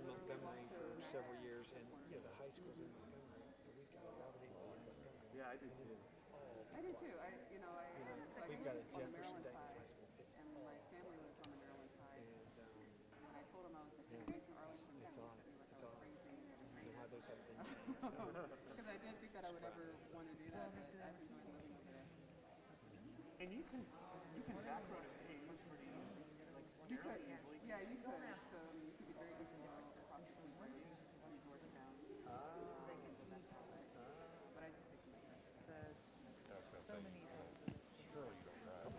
lived in Montgomery for several years, and the high school's in Montgomery, and we kind of gravitate toward Montgomery. Yeah, I do And too. it is all I do too. My we've got a parents were on Jefferson the Maryland Davis side, High School. It's and my family lives on the Maryland side. and And I told them I was just yeah, based in Arlington. it's They odd. looked at me like It's I was odd. crazy and I don't everything. know why those haven't been changed. So. Because I didn't think that I would ever want to do that, but I've enjoyed living over there. And you can back road it to English pretty You could, easily. yeah, you could. So you could be very easy to across the street from Georgetown. So they can go that way. But I just think So many surely you don't drive.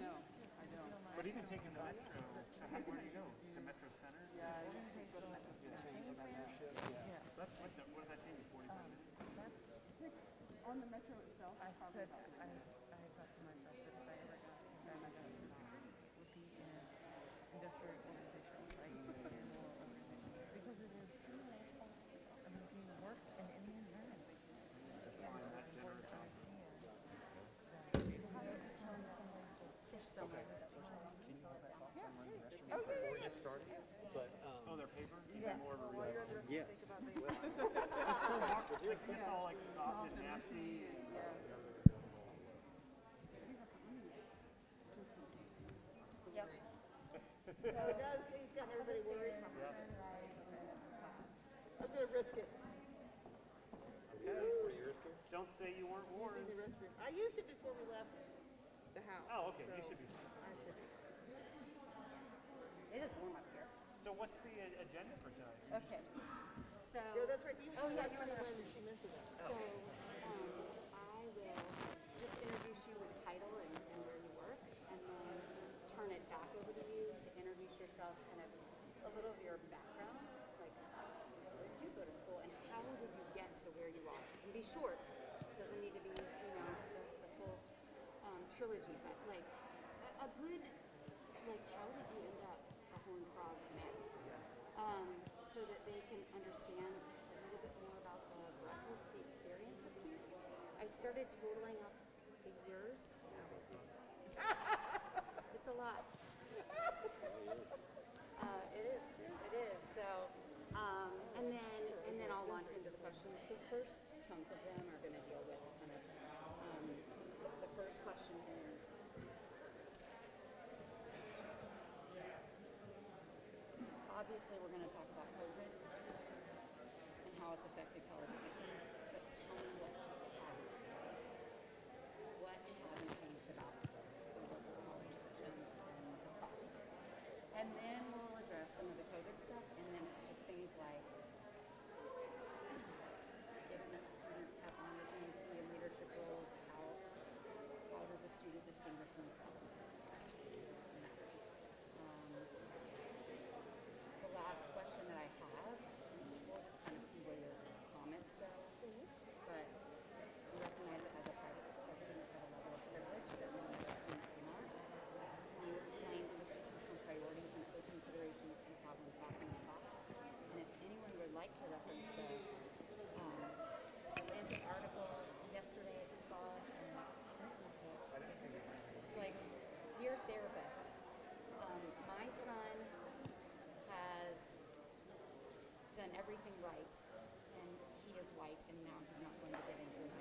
no, I don't. But even taking the metro, so where do you go? To Metro Center? Yeah, I usually go to Metro Center. What does that take you, 45 minutes? On the metro itself, I probably said, about I thought to myself that if I ever got to Canada, it would be in industrial organizations, like in rural organizations, because it is, I mean, if you work in any environment, it's important to understand that you have to find somewhere to shift somewhere that will Before we get started, but Oh, they're paper? Yeah. More of a real. yes. It's so hard. It's all like soft and nasty. And, Yep. So it does, he's got everybody worried. I'm gonna risk it. don't say you weren't warned. In the restroom. I used it before we left the house. Oh, okay. So You should be fine. I should be. It is warm up here. So what's the agenda for tonight? Okay. So, Yeah, that's right. You Oh, yeah, had you were in the when she mentioned that. so I will just introduce you with title and where you work, and then turn it back over to you to introduce yourself, kind of a little of your background, like where did you go to school, and how did you get to where you are? It can be short. It doesn't need to be, the full trilogy, but like a good, like how did you end up a horned frog man? So that they can understand a little bit more about the breadth of the experience of you. I started totaling up the years. It's a lot. It is. So, and then I'll launch into the questions. The first chunk of them are going to deal with kind of, the first question is, obviously we're going to talk about COVID and how it's affected college admissions, but tell me what hasn't changed. What hasn't changed about the local college admissions and the process. And then we'll address some of the COVID stuff, and then it's just things like, given that students have honors and key and leadership roles, how does a student distinguish themselves? The last question that I have, we'll just kind of see where your comments go, but you recognize that as a private school, everything has a level of privilege that many other students do not. Can you explain institutional priorities and other considerations you have when talking to talks? And if anyone would like to reference the Atlantic article yesterday, if you saw it, it's like, dear therapist, my son has done everything right, and he is white, and now he's not going to get into it.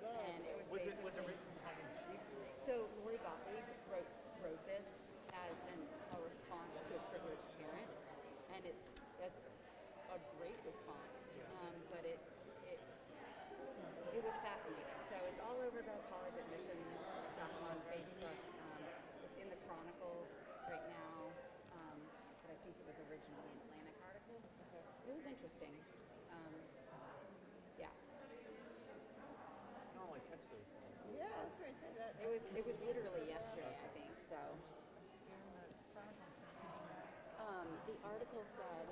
And it was Was it basically- written tongue in cheek? So Lori Gottlieb wrote this as a response to a privileged parent, and it's a great response. But it was fascinating. So it's all over the college admissions stuff on Facebook. It's in the Chronicle right now, but I think it was originally an Atlantic article. It was interesting. Yeah. I don't really catch those things. Yeah, I was going to say that. It was literally yesterday, I think. So the article said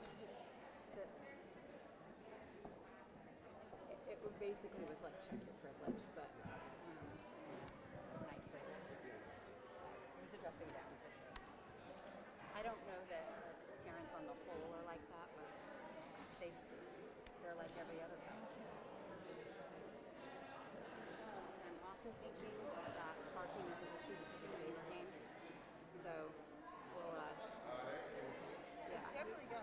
that it basically was like check your privilege, but nicer. It was addressing that one for sure. I don't know that parents on the whole are like that, but they're like every other parent. I'm also thinking that parking is an issue because of the Baylor game. So we'll, yeah. Definitely got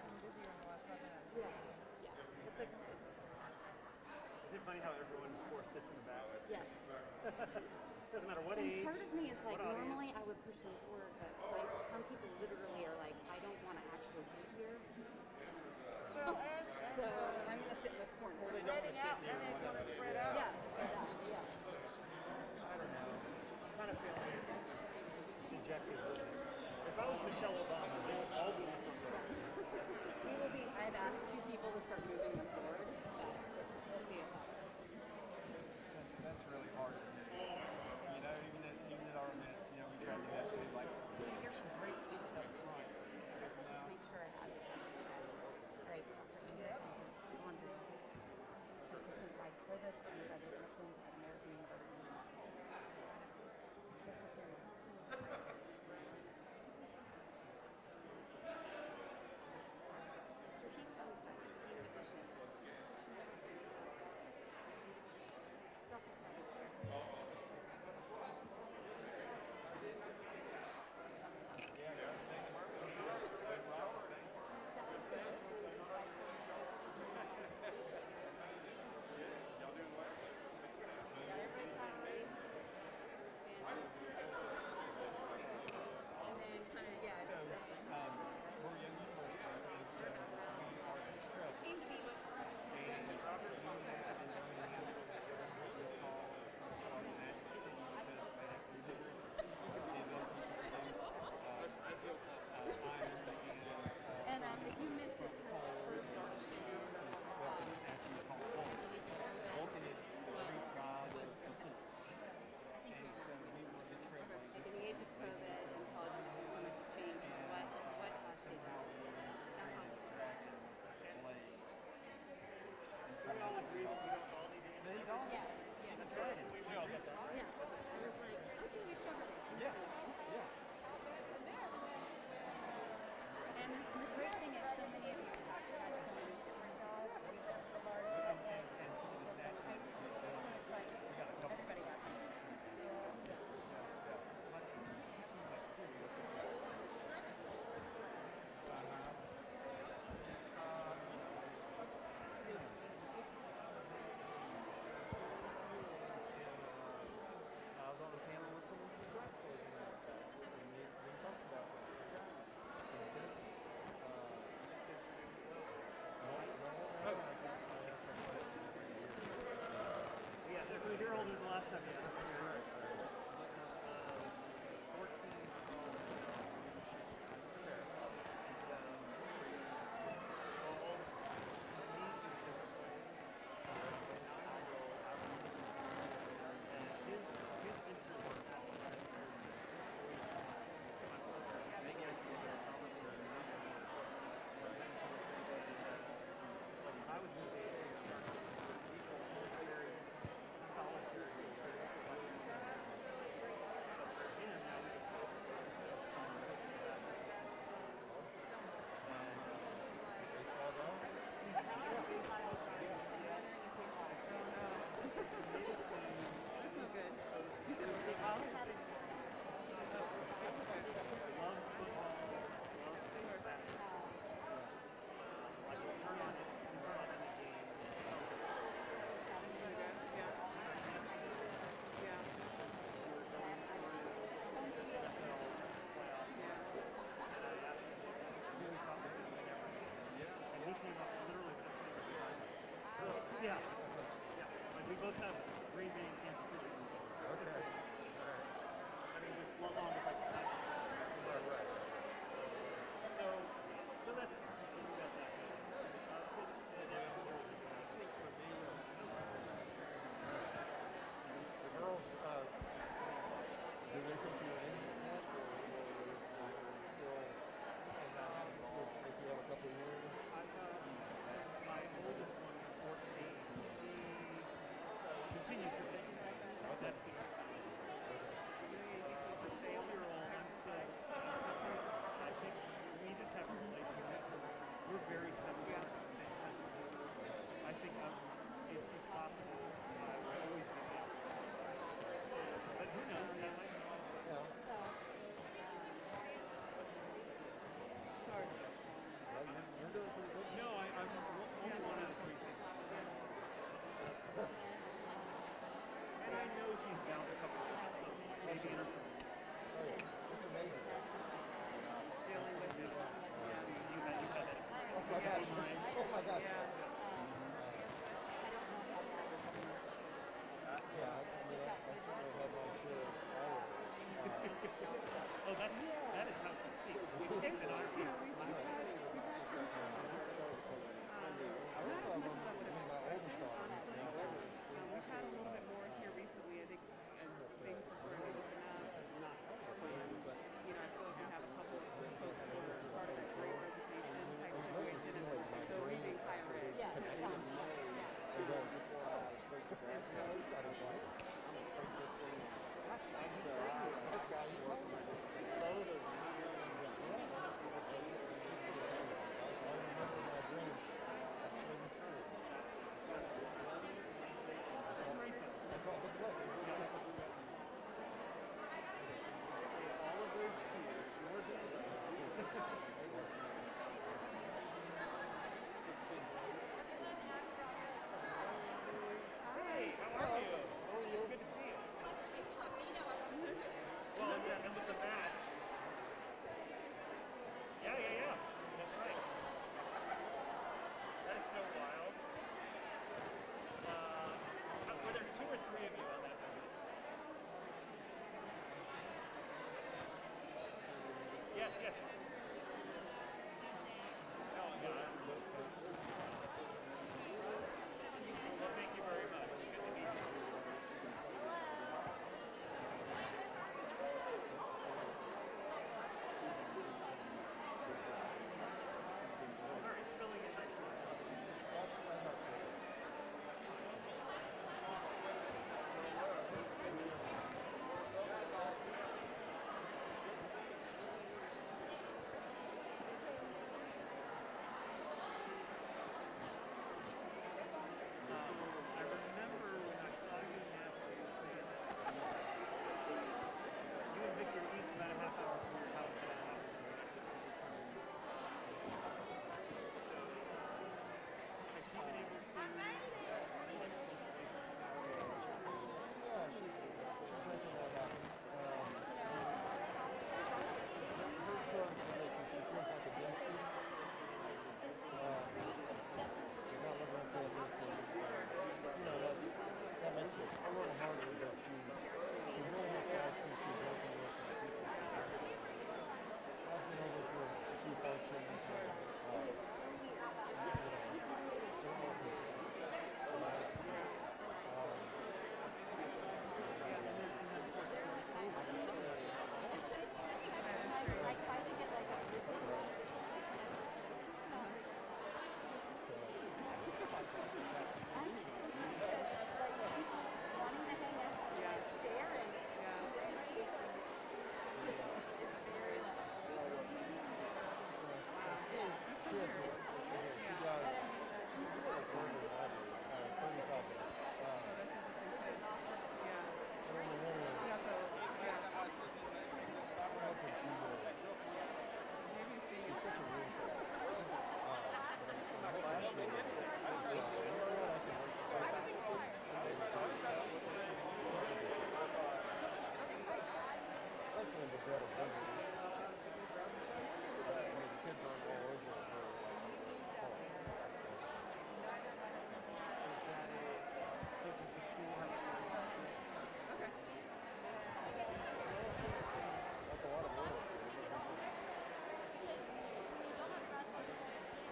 it funny how everyone, of course, sits in the back? Yes. Doesn't matter what And age. part of me is like, what audience. normally I would push them forward, but like some people literally are like, I don't want to actually be here. Well, So I'm gonna sit in this corner. spreading out, then they want to spread out. Yeah, yeah. I don't know. I'm kind of feeling dejected. If I was Michelle Obama, they would all be in the front row. We will be. I've asked 2 people to start moving them forward, but we'll see if that works. That's really hard to do. You know, even at our events, you know, we tried to do that too. Like, hey, there's some great seats up front. I guess I should make sure I have the times correct. All right, Dr. Andrea Felder, Assistant Vice Provost for Undergraduate Admissions at American University of Nashville. Professor Kerry Thompson. Mr. Heath Einstein, Dean of Admissions. Dr. Felder. Yeah, I gotta say the word. Good Robert, thanks. Y'all doing well? Everybody's salary. And then kind of, yeah, So, just saying. we're Young University, and so we are instructors. Came to be with And Robert, we have in Birmingham what we call Magic City because they have 300 the ability to produce iron and if you miss it, first option is weapons statue called Vulcan. you need to prove it. Vulcan is the Greek god of defense. I think And so we were the trailblazers. like in the age of COVID and college so much has changed. What us did. Somehow we That's all. created Dragon Blaze. And so We all agree that we don't all need to but he's awesome. Yes, yes. That's right. We all get that. Yes. I was like, okay, you covered it. Yeah, yeah. And the great thing is so many of you have had so many different jobs of ours And at some of the high statues. school. So it's like We got a couple. everybody has something. He's like serial killer. I was on a panel with someone from Drexel, as a matter of fact, and we talked about that. Yeah, so you're older than the last time you had us here. 'cause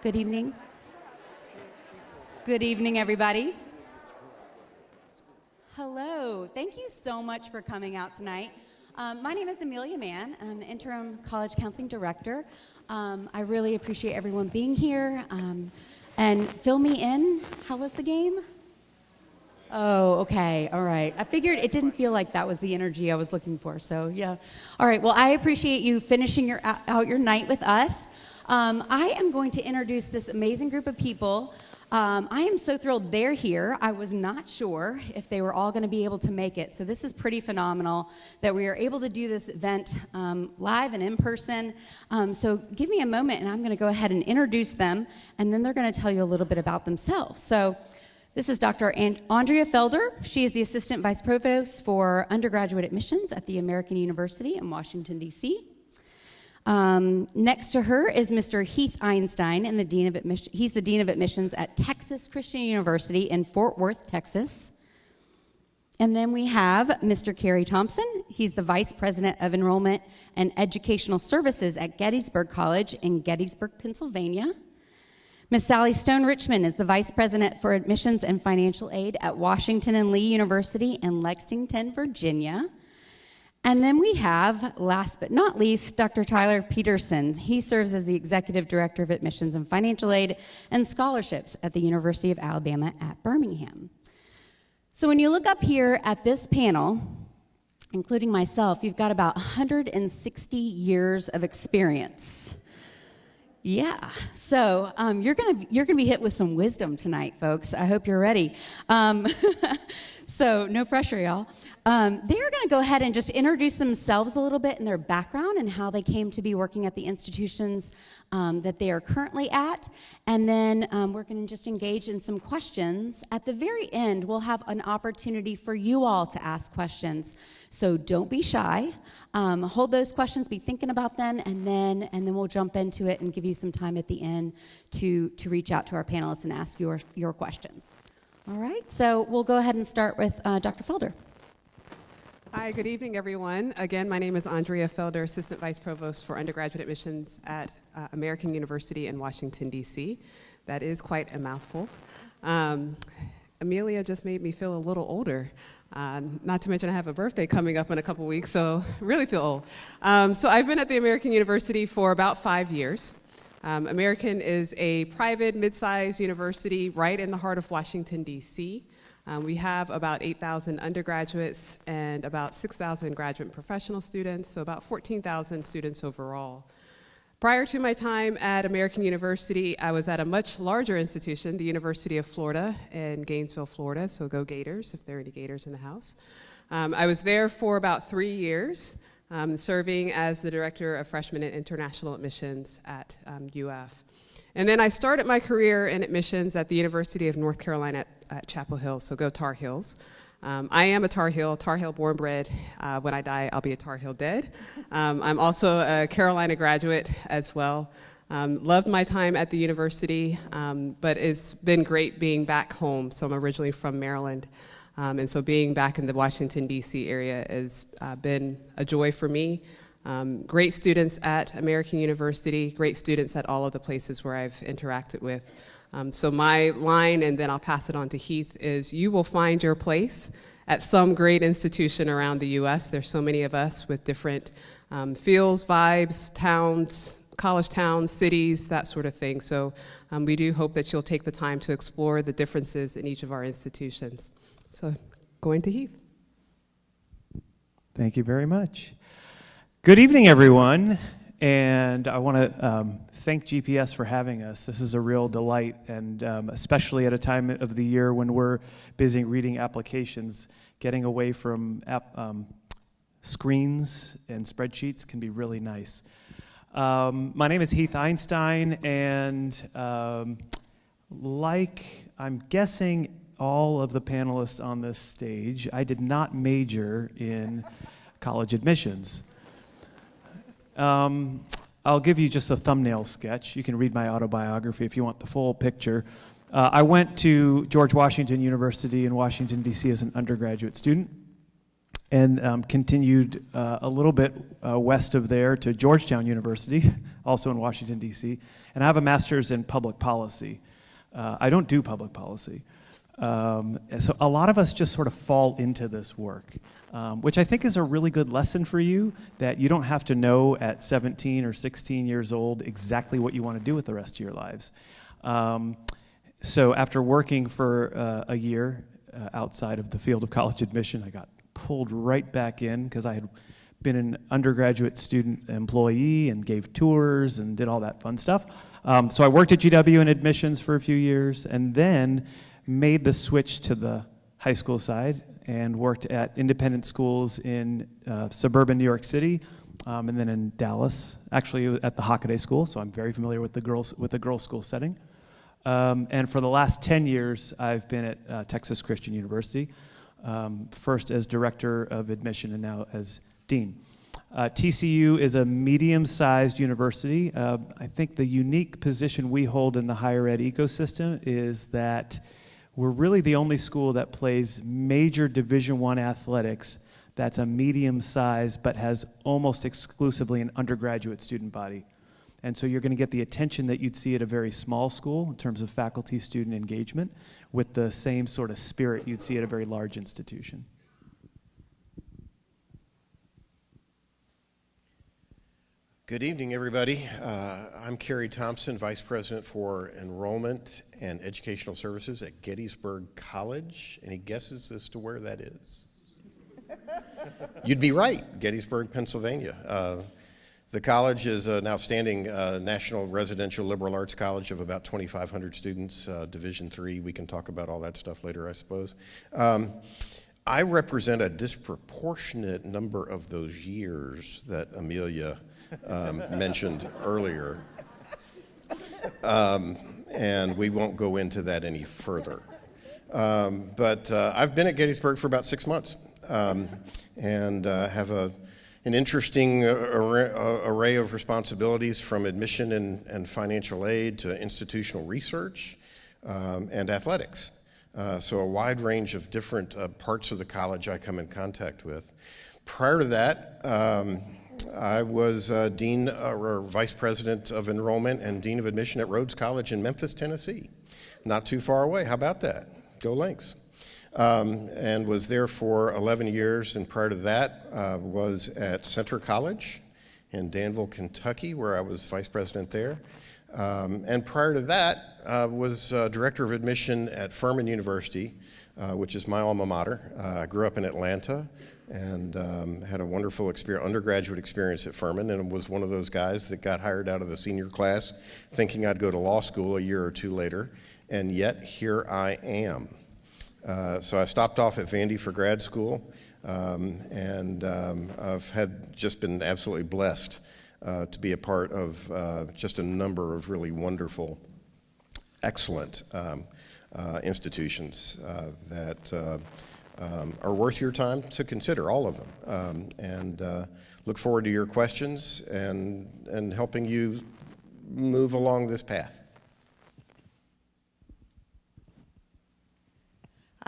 Good evening. Good evening, everybody. Hello. Thank you so much for coming out tonight. My name is Amelia Mann, and I'm the Interim College Counseling Director. I really appreciate everyone being here. And fill me in. How was the game? Oh, okay. All right. I figured it didn't feel like that was the energy I was looking for. So, yeah. All right. Well, I appreciate you finishing out your night with us. I am going to introduce this amazing group of people. I am so thrilled they're here. I was not sure if they were all going to be able to make it. So this is pretty phenomenal that we are able to do this event live and in person. So give me a moment, and I'm going to go ahead and introduce them, and then they're going to tell you a little bit about themselves. So this is Dr. Andrea Felder. She is the Assistant Vice Provost for Undergraduate Admissions at the American University in Washington, D.C. Next to her is Mr. Heath Einstein, and he's the Dean of Admissions at Texas Christian University in Fort Worth, Texas. And then we have Mr. Kerry Thompson. He's the Vice President of Enrollment and Educational Services at Gettysburg College in Gettysburg, Pennsylvania. Ms. Sally Stone Richmond is the Vice President for Admissions and Financial Aid at Washington and Lee University in Lexington, Virginia. And then we have, last but not least, Dr. Tyler Peterson. He serves as the Executive Director of Admissions and Financial Aid and Scholarships at the University of Alabama at Birmingham. So when you look up here at this panel, including myself, you've got about 160 years of experience. Yeah, so you're gonna be hit with some wisdom tonight, folks. I hope you're ready. So no pressure, y'all. They're going to go ahead and just introduce themselves a little bit and their background and how they came to be working at the institutions that they are currently at. And then we're going to just engage in some questions. At the very end, we'll have an opportunity for you all to ask questions. So don't be shy. Hold those questions, be thinking about them, and then we'll jump into it and give you some time at the end to reach out to our panelists and ask your questions. All right, so we'll go ahead and start with Dr. Felder. Hi, good evening, everyone. Again, my name is Andrea Felder, Assistant Vice Provost for Undergraduate Admissions at American University in Washington, D.C. That is quite a mouthful. Amelia just made me feel a little older. Not to mention I have a birthday coming up in a couple weeks, so really feel old. So I've been at the American University for about 5 years. American is a private, mid-sized university right in the heart of Washington, D.C. We have about 8,000 undergraduates and about 6,000 graduate and professional students, so about 14,000 students overall. Prior to my time at American University, I was at a much larger institution, the University of Florida in Gainesville, Florida, so go Gators, if there are any Gators in the house. I was there for about 3 years. Serving as the Director of Freshman and International Admissions at UF. And then I started my career in admissions at the University of North Carolina at Chapel Hill, so go Tar Heels. I am a Tar Heel born bred. When I die, I'll be a Tar Heel dead. I'm also a Carolina graduate as well. Loved my time at the university, but it's been great being back home. So I'm originally from Maryland. And so being back in the Washington, D.C. area has been a joy for me. Great students at American University, great students at all of the places where I've interacted with. So my line, and then I'll pass it on to Heath, is you will find your place at some great institution around the U.S. There's so many of us with different feels, vibes, towns, college towns, cities, that sort of thing. So we do hope that you'll take the time to explore the differences in each of our institutions. So, going to Heath. Thank you very much. Good evening, everyone. And I want to thank GPS for having us. This is a real delight, and especially at a time of the year when we're busy reading applications, getting away from screens and spreadsheets can be really nice. My name is Heath Einstein, and like I'm guessing all of the panelists on this stage, I did not major in college admissions. I'll give you just a thumbnail sketch. You can read my autobiography if you want the full picture. I went to George Washington University in Washington, D.C. as an undergraduate student, and continued a little bit west of there to Georgetown University, also in Washington, D.C., and I have a master's in public policy. I don't do public policy. So a lot of us just sort of fall into this work, which I think is a really good lesson for you, that you don't have to know at 17 or 16 years old exactly what you want to do with the rest of your lives. So after working for a year outside of the field of college admission, I got pulled right back in because I had been an undergraduate student employee and gave tours and did all that fun stuff. So I worked at GW in admissions for a few years, and then made the switch to the high school side and worked at independent schools in suburban New York City, and then in Dallas, actually at the Hockaday School, so I'm very familiar with the girls school setting. And for the last 10 years, I've been at Texas Christian University, first as director of admission and now as dean. TCU is a medium-sized university. I think the unique position we hold in the higher ed ecosystem is that we're really the only school that plays major Division I athletics that's a medium size but has almost exclusively an undergraduate student body. And so you're going to get the attention that you'd see at a very small school in terms of faculty-student engagement with the same sort of spirit you'd see at a very large institution. Good evening, everybody. I'm Kerry Thompson, Vice President for Enrollment and Educational Services at Gettysburg College. Any guesses as to where that is? You'd be right, Gettysburg, Pennsylvania. The college is an outstanding national residential liberal arts college of about 2,500 students, Division III. We can talk about all that stuff later, I suppose. I represent a disproportionate number of those years that Amelia mentioned earlier, and we won't go into that any further. But I've been at Gettysburg for about 6 months, and have an interesting array of responsibilities, from admission and financial aid to institutional research and athletics. So a wide range of different parts of the college I come in contact with. Prior to that, I was Dean or Vice President of Enrollment and Dean of Admission at Rhodes College in Memphis, Tennessee. Not too far away. How about that? Go Lynx. And was there for 11 years, and prior to that was at Center College in Danville, Kentucky, where I was Vice President there. And prior to that was Director of Admission at Furman University, which is my alma mater. I grew up in Atlanta, and had a wonderful undergraduate experience at Furman, and was one of those guys that got hired out of the senior class thinking I'd go to law school a year or two later, and yet here I am. So I stopped off at Vandy for grad school, and I've just been absolutely blessed to be a part of just a number of really wonderful, excellent institutions that are worth your time to consider, all of them, and look forward to your questions and helping you move along this path.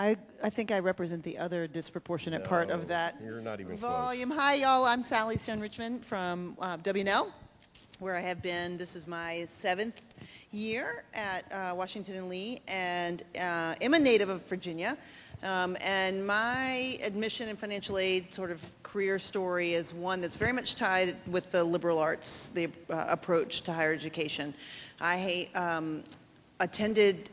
I think I represent the other disproportionate part of that You're not even volume. Hi, y'all. I'm Sally Stone-Richmond from WNL, where I have been. This is my 7th year at Washington and Lee, and am a native of Virginia. And my admission and financial aid sort of career story is one that's very much tied with the liberal arts, the approach to higher education. I attended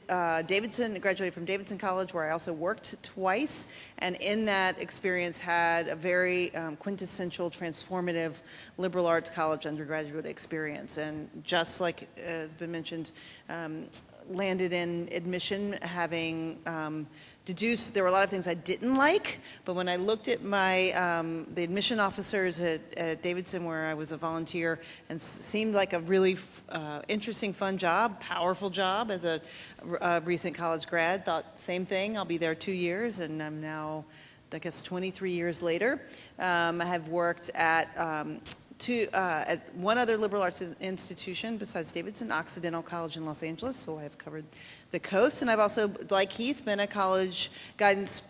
Davidson, graduated from Davidson College, where I also worked twice, and in that experience had a very quintessential, transformative liberal arts college undergraduate experience. And just like has been mentioned, landed in admission having deduced there were a lot of things I didn't like, but when I looked at my the admission officers at Davidson, where I was a volunteer, and seemed like a really interesting, fun job, powerful job as a recent college grad, thought same thing. I'll be there 2 years, and I'm now, I guess, 23 years later. I have worked at one other liberal arts institution besides Davidson, Occidental College in Los Angeles, so I've covered the coast, and I've also, like Heath, been a college guidance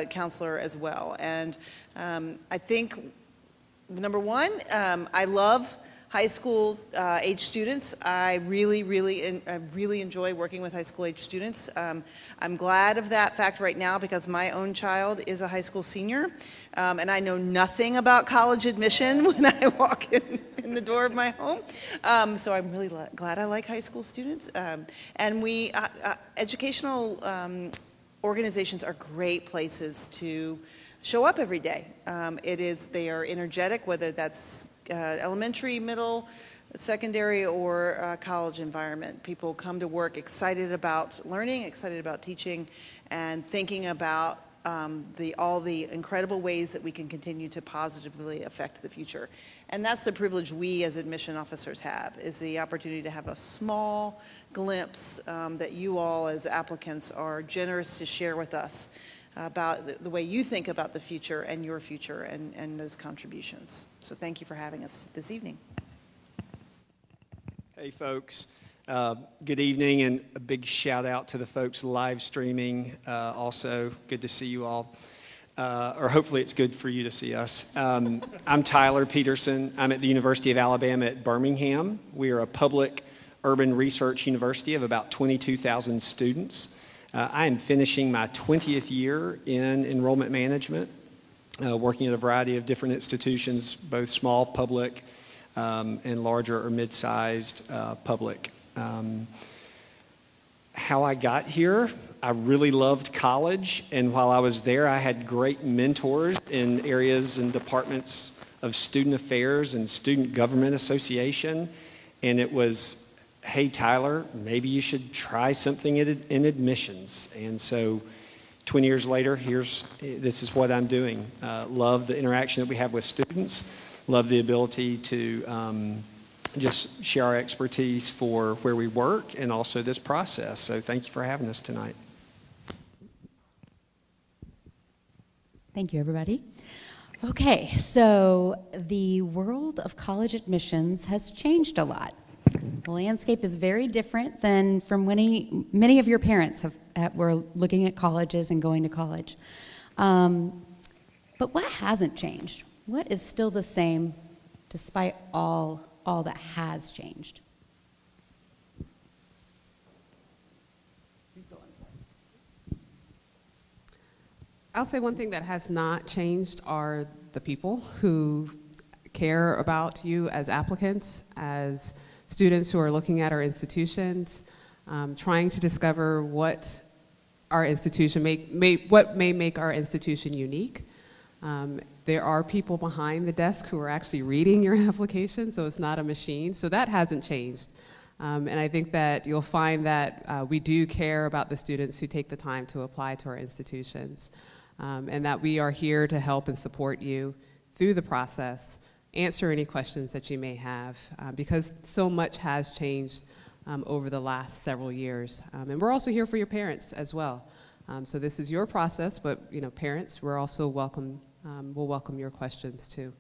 counselor as well. And I think, number one, I love high school age students. I really enjoy working with high school age students. I'm glad of that fact right now because my own child is a high school senior, and I know nothing about college admission when I walk in the door of my home. So I'm really glad I like high school students. And we, educational organizations are great places to show up every day. They are energetic, whether that's elementary, middle, secondary, or college environment. People come to work excited about learning, excited about teaching, and thinking about all the incredible ways that we can continue to positively affect the future. And that's the privilege we as admission officers have, is the opportunity to have a small glimpse that you all as applicants are generous to share with us about the way you think about the future and your future and those contributions. So thank you for having us this evening. Hey folks, good evening, and a big shout out to the folks live streaming also. Good to see you all, or hopefully it's good for you to see us. I'm Tyler Peterson. I'm at the University of Alabama at Birmingham. We are a public urban research university of about 22,000 students. I am finishing my 20th year in enrollment management, working at a variety of different institutions, both small public and larger or mid-sized public. How I got here, I really loved college, and while I was there, I had great mentors in areas and departments of student affairs and student government association, and it was, hey, Tyler, maybe you should try something in admissions. And so 20 years later, this is what I'm doing. Love the interaction that we have with students. Love the ability to just share our expertise for where we work and also this process. So thank you for having us tonight. Thank you, everybody. Okay, so the world of college admissions has changed a lot. The landscape is very different than from when many of your parents were looking at colleges and going to college. But what hasn't changed? What is still the same despite all that has changed? I'll say one thing that has not changed are the people who care about you as applicants, as students who are looking at our institutions, trying to discover what our institution what may make our institution unique. There are people behind the desk who are actually reading your application, so it's not a machine. So that hasn't changed. And I think that you'll find that we do care about the students who take the time to apply to our institutions, and that we are here to help and support you through the process, answer any questions that you may have, because so much has changed over the last several years. And we're also here for your parents as well. So this is your process, but parents, we're also welcome. We'll welcome your questions too.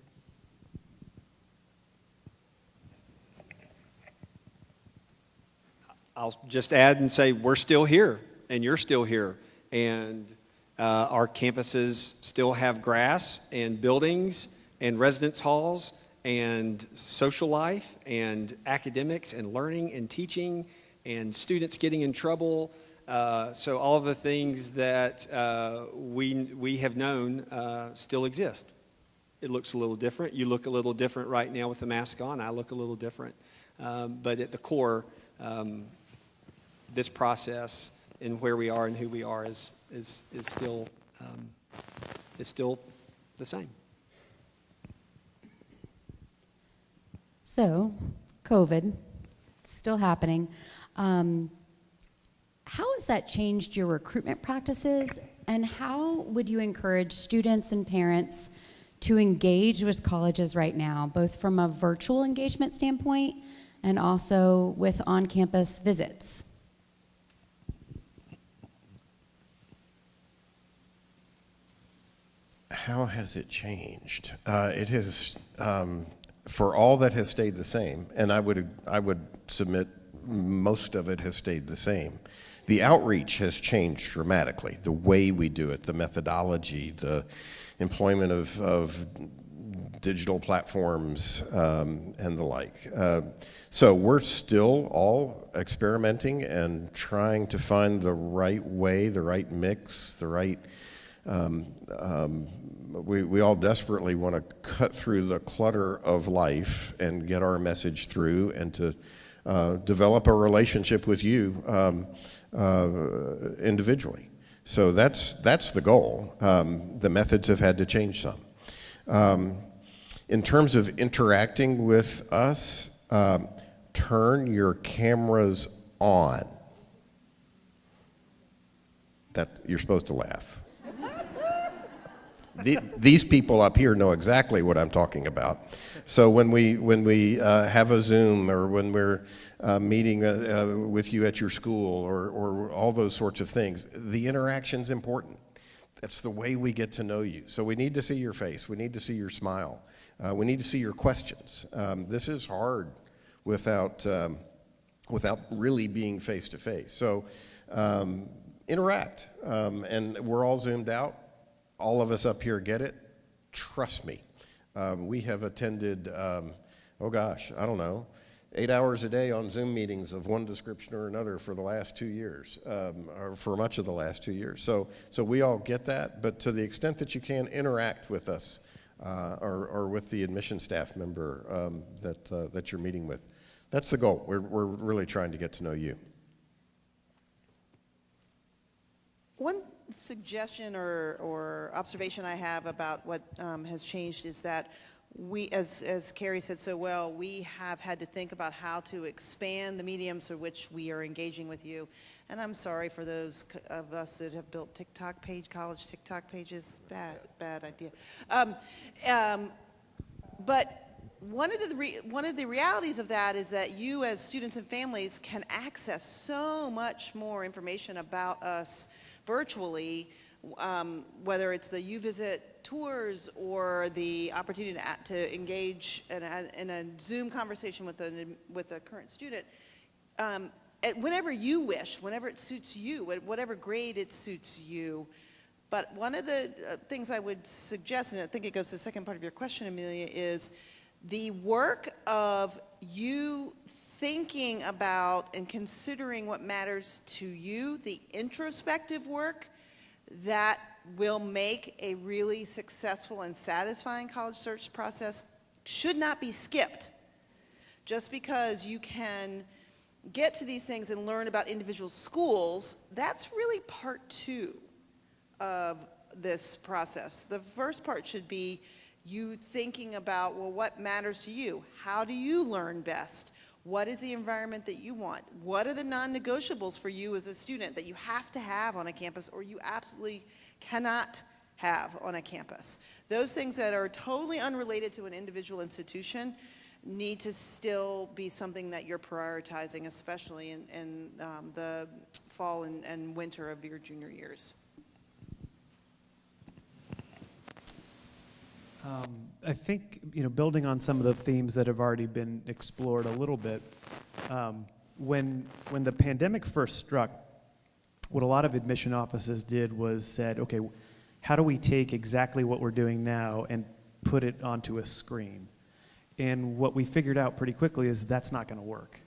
I'll just add and say we're still here, and you're still here, and our campuses still have grass and buildings and residence halls and social life and academics and learning and teaching and students getting in trouble. So all of the things that we have known still exist. It looks a little different. You look a little different right now with the mask on. I look a little different. But at the core, this process and where we are and who we are is still the same. So, COVID, still happening. How has that changed your recruitment practices, and how would you encourage students and parents to engage with colleges right now, both from a virtual engagement standpoint and also with on-campus visits? How has it changed? It has, for all that has stayed the same, and I would submit most of it has stayed the same. The outreach has changed dramatically. The way we do it, the methodology, the employment of digital platforms, and the like. So we're still all experimenting and trying to find the right way, the right mix, the right. We all desperately want to cut through the clutter of life and get our message through, and to develop a relationship with you individually. So that's the goal. The methods have had to change some. In terms of interacting with us, turn your cameras on. That you're supposed to laugh. These people up here know exactly what I'm talking about. So when we have a Zoom, or when we're meeting with you at your school, or all those sorts of things, the interaction's important. That's the way we get to know you. So we need to see your face. We need to see your smile. We need to see your questions. This is hard without really being face to face. So interact, and we're all Zoomed out. All of us up here get it. Trust me. We have attended, 8 hours a day on Zoom meetings of one description or another for the last 2 years, or for much of the last 2 years. So we all get that, but to the extent that you can, interact with us, or with the admission staff member that you're meeting with. That's the goal. We're really trying to get to know you. One suggestion or observation I have about what has changed is that we, as Kerry said so well, we have had to think about how to expand the mediums through which we are engaging with you. And I'm sorry for those of us that have built college TikTok pages. Bad idea. But one of the realities of that is that you, as students and families, can access so much more information about us virtually, whether it's the UVisit tours or the opportunity to engage in a Zoom conversation with a current student, whenever you wish, whenever it suits you, at whatever grade it suits you. But one of the things I would suggest, and I think it goes to the second part of your question, Amelia, is the work of you thinking about and considering what matters to you, the introspective work that will make a really successful and satisfying college search process, should not be skipped. Just because you can get to these things and learn about individual schools, that's really part 2 of this process. The first part should be you thinking about, well, what matters to you? How do you learn best? What is the environment that you want? What are the non-negotiables for you as a student that you have to have on a campus, or you absolutely cannot have on a campus? Those things that are totally unrelated to an individual institution need to still be something that you're prioritizing, especially in the fall and winter of your junior years. I think, building on some of the themes that have already been explored a little bit, when the pandemic first struck, what a lot of admission offices did was said, okay, how do we take exactly what we're doing now and put it onto a screen? And what we figured out pretty quickly is that's not going to work.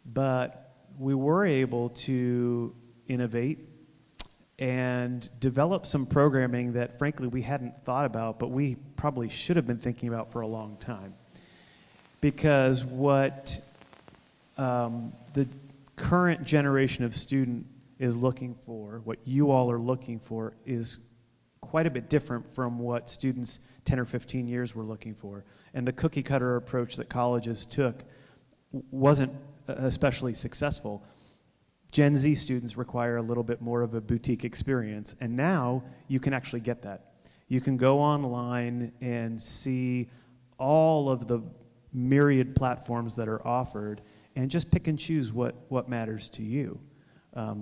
But we were able to innovate and develop some programming that, frankly, we hadn't thought about, but we probably should have been thinking about for a long time. Because what the current generation of student is looking for, what you all are looking for, is quite a bit different from what students 10 or 15 years were looking for. And the cookie cutter approach that colleges took wasn't especially successful. Gen Z students require a little bit more of a boutique experience, and now you can actually get that. You can go online and see all of the myriad platforms that are offered and just pick and choose what matters to you,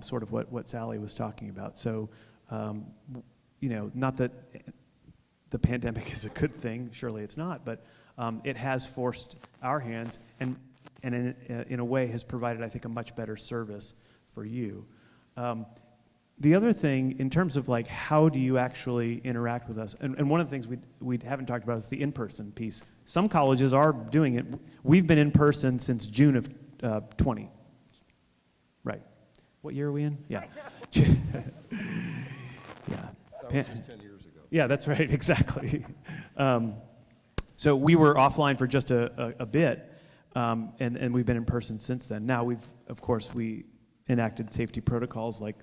sort of what Sally was talking about. So, not that the pandemic is a good thing, surely it's not, but it has forced our hands and in a way has provided, I think, a much better service for you. The other thing, in terms of like how do you actually interact with us, and one of the things we haven't talked about is the in-person piece. Some colleges are doing it. We've been in person since June of 20. Right. What year are we in? Yeah. Yeah. That was just 10 years ago. Yeah, that's right, exactly. So we were offline for just a bit, and we've been in person since then. Now we enacted safety protocols like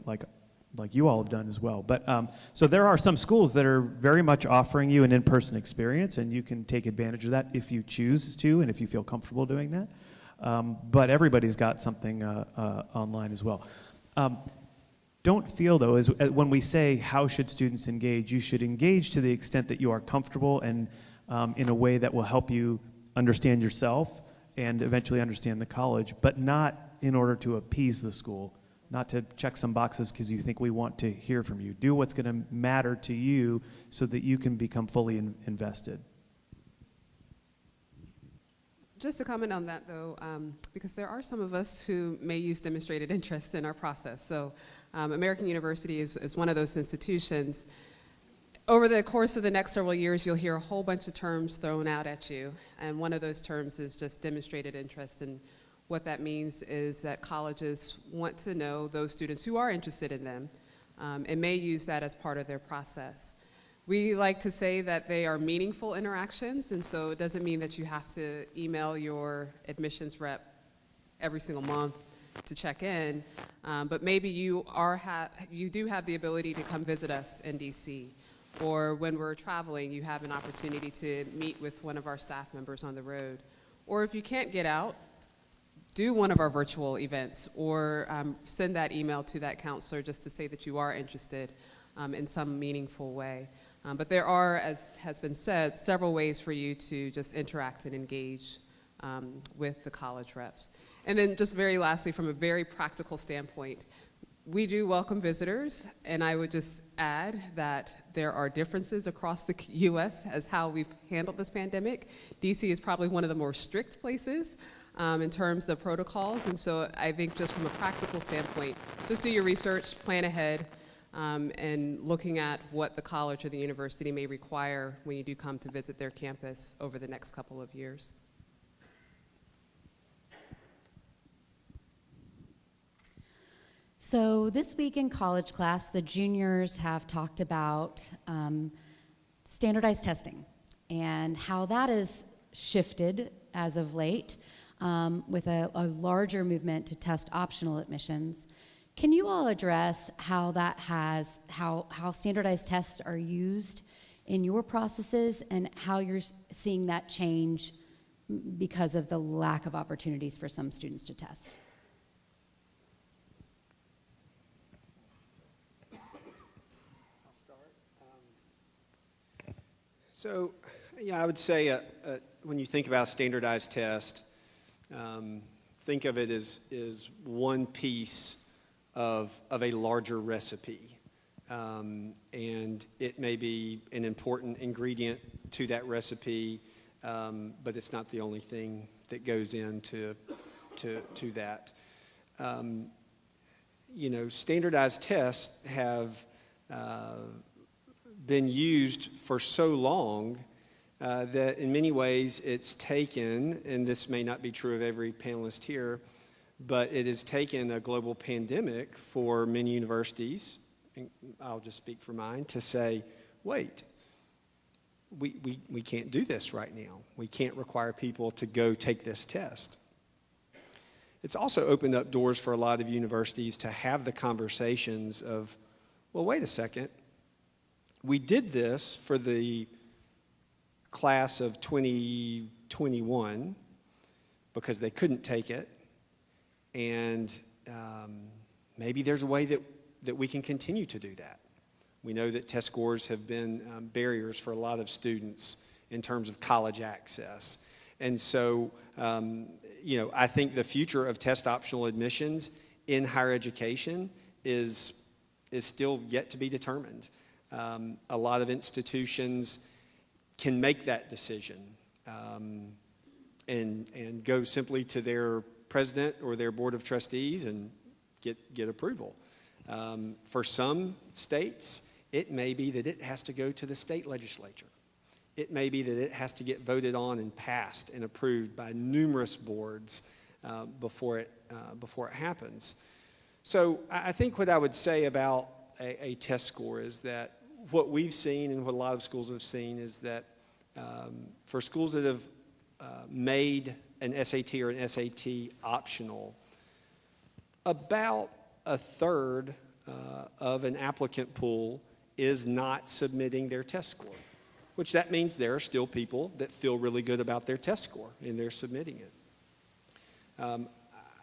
you all have done as well. But so there are some schools that are very much offering you an in-person experience, and you can take advantage of that if you choose to and if you feel comfortable doing that. But everybody's got something online as well. Don't feel, though, as when we say how should students engage, you should engage to the extent that you are comfortable and in a way that will help you understand yourself and eventually understand the college, but not in order to appease the school, not to check some boxes because you think we want to hear from you. Do what's going to matter to you so that you can become fully invested. Just to comment on that, though, because there are some of us who may use demonstrated interest in our process. So American University is one of those institutions. Over the course of the next several years, you'll hear a whole bunch of terms thrown out at you, and one of those terms is just demonstrated interest. And what that means is that colleges want to know those students who are interested in them and may use that as part of their process. We like to say that they are meaningful interactions, and so it doesn't mean that you have to email your admissions rep every single month to check in, but maybe you do have the ability to come visit us in DC, or when we're traveling, you have an opportunity to meet with one of our staff members on the road. Or if you can't get out, do one of our virtual events, or send that email to that counselor just to say that you are interested in some meaningful way. But there are, as has been said, several ways for you to just interact and engage with the college reps. And then just very lastly, from a very practical standpoint, we do welcome visitors, and I would just add that there are differences across the U.S. as how we've handled this pandemic. D.C. is probably one of the more strict places in terms of protocols, and so I think just from a practical standpoint, just do your research, plan ahead, and looking at what the college or the university may require when you do come to visit their campus over the next couple of years. So this week in college class, the juniors have talked about standardized testing and how that has shifted as of late with a larger movement to test optional admissions. Can you all address how how standardized tests are used in your processes and how you're seeing that change because of the lack of opportunities for some students to test? So, yeah, I would say when you think about standardized test, think of it as one piece of a larger recipe. And it may be an important ingredient to that recipe, but it's not the only thing that goes into that. Standardized tests have been used for so long that in many ways it's taken, and this may not be true of every panelist here, but it has taken a global pandemic for many universities, and I'll just speak for mine, to say, wait, we can't do this right now. We can't require people to go take this test. It's also opened up doors for a lot of universities to have the conversations of, well, wait a second. We did this for the class of 2021 because they couldn't take it, and maybe there's a way that we can continue to do that. We know that test scores have been barriers for a lot of students in terms of college access. And so, I think the future of test optional admissions in higher education is still yet to be determined. A lot of institutions can make that decision and go simply to their president or their board of trustees and get approval. For some states, it may be that it has to go to the state legislature. It may be that it has to get voted on and passed and approved by numerous boards before it happens. So I think what I would say about a test score is that what we've seen and what a lot of schools have seen is that for schools that have made an SAT or an SAT optional, about a third of an applicant pool is not submitting their test score, which that means there are still people that feel really good about their test score and they're submitting it.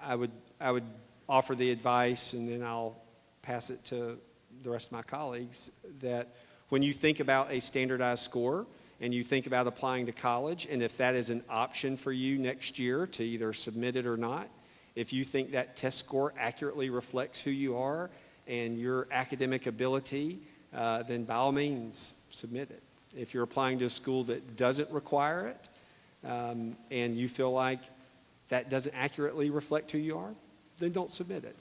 I would offer the advice, and then I'll pass it to the rest of my colleagues, that when you think about a standardized score and you think about applying to college, and if that is an option for you next year to either submit it or not, if you think that test score accurately reflects who you are and your academic ability, then by all means, submit it. If you're applying to a school that doesn't require it, and you feel like that doesn't accurately reflect who you are, then don't submit it.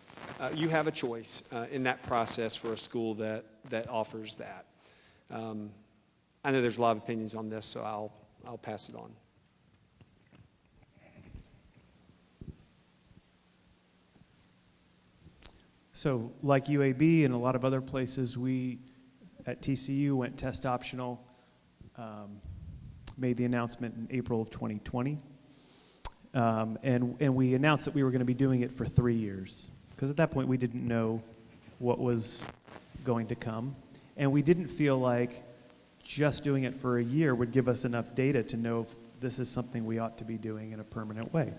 You have a choice in that process for a school that offers that. I know there's a lot of opinions on this, so I'll pass it on. So like UAB and a lot of other places, we at TCU went test optional, made the announcement in April of 2020. And we announced that we were going to be doing it for 3 years, because at that point we didn't know what was going to come. And we didn't feel like just doing it for a year would give us enough data to know if this is something we ought to be doing in a permanent way.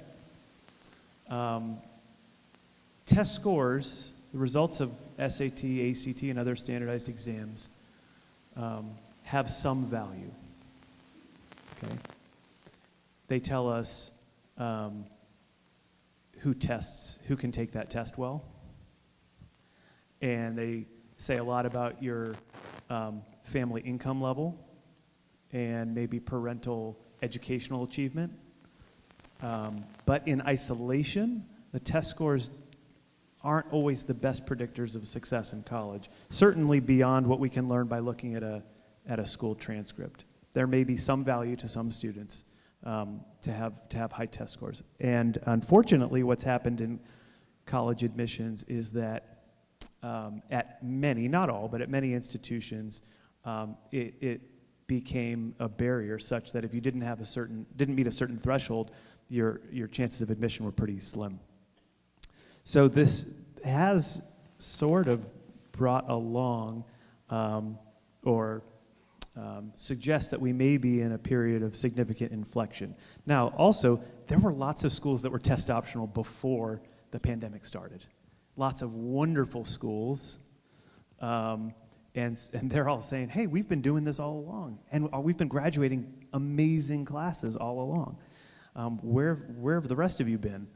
Test scores, the results of SAT, ACT, and other standardized exams have some value. Okay? They tell us who can take that test well. And they say a lot about your family income level and maybe parental educational achievement. But in isolation, the test scores aren't always the best predictors of success in college, certainly beyond what we can learn by looking at a school transcript. There may be some value to some students to have high test scores. And unfortunately, what's happened in college admissions is that at many, not all, but at many institutions, it became a barrier such that if you didn't meet a certain threshold, your chances of admission were pretty slim. So this has sort of brought along suggests that we may be in a period of significant inflection. Now, also, there were lots of schools that were test optional before the pandemic started. Lots of wonderful schools, and they're all saying, hey, we've been doing this all along, and we've been graduating amazing classes all along. Where have the rest of you been?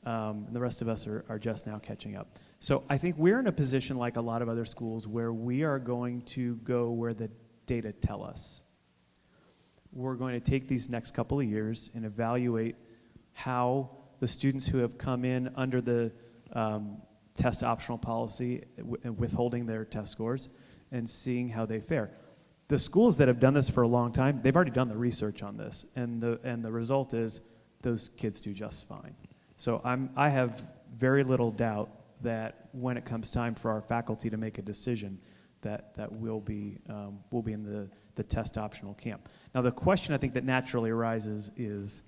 And the rest of us are just now catching up. So I think we're in a position like a lot of other schools where we are going to go where the data tell us. We're going to take these next couple of years and evaluate how the students who have come in under the test optional policy and withholding their test scores and seeing how they fare. The schools that have done this for a long time, they've already done the research on this, and the result is those kids do just fine. So I have very little doubt that when it comes time for our faculty to make a decision, that we'll be in the test optional camp. Now the question I think that naturally arises is,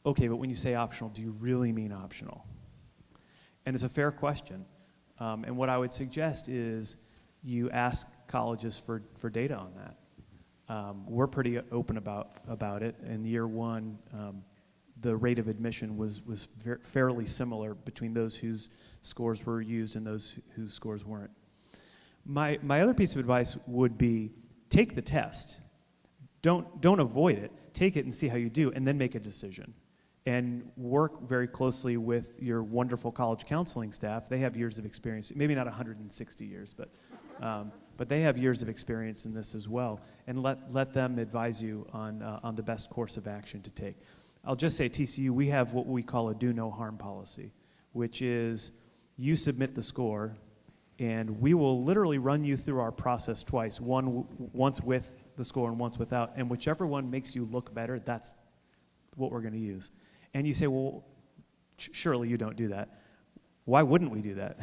okay, but when you say optional, do you really mean optional? And it's a fair question. And what I would suggest is you ask colleges for data on that. We're pretty open about it. In year one, the rate of admission was fairly similar between those whose scores were used and those whose scores weren't. My other piece of advice would be take the test. Don't avoid it. Take it and see how you do, and then make a decision. And work very closely with your wonderful college counseling staff. They have years of experience, maybe not 160 years, but they have years of experience in this as well. And let them advise you on the best course of action to take. I'll just say at TCU, we have what we call a do no harm policy, which is you submit the score, and we will literally run you through our process twice, once with the score and once without, and whichever one makes you look better, that's what we're going to use. And you say, well, surely you don't do that. Why wouldn't we do that?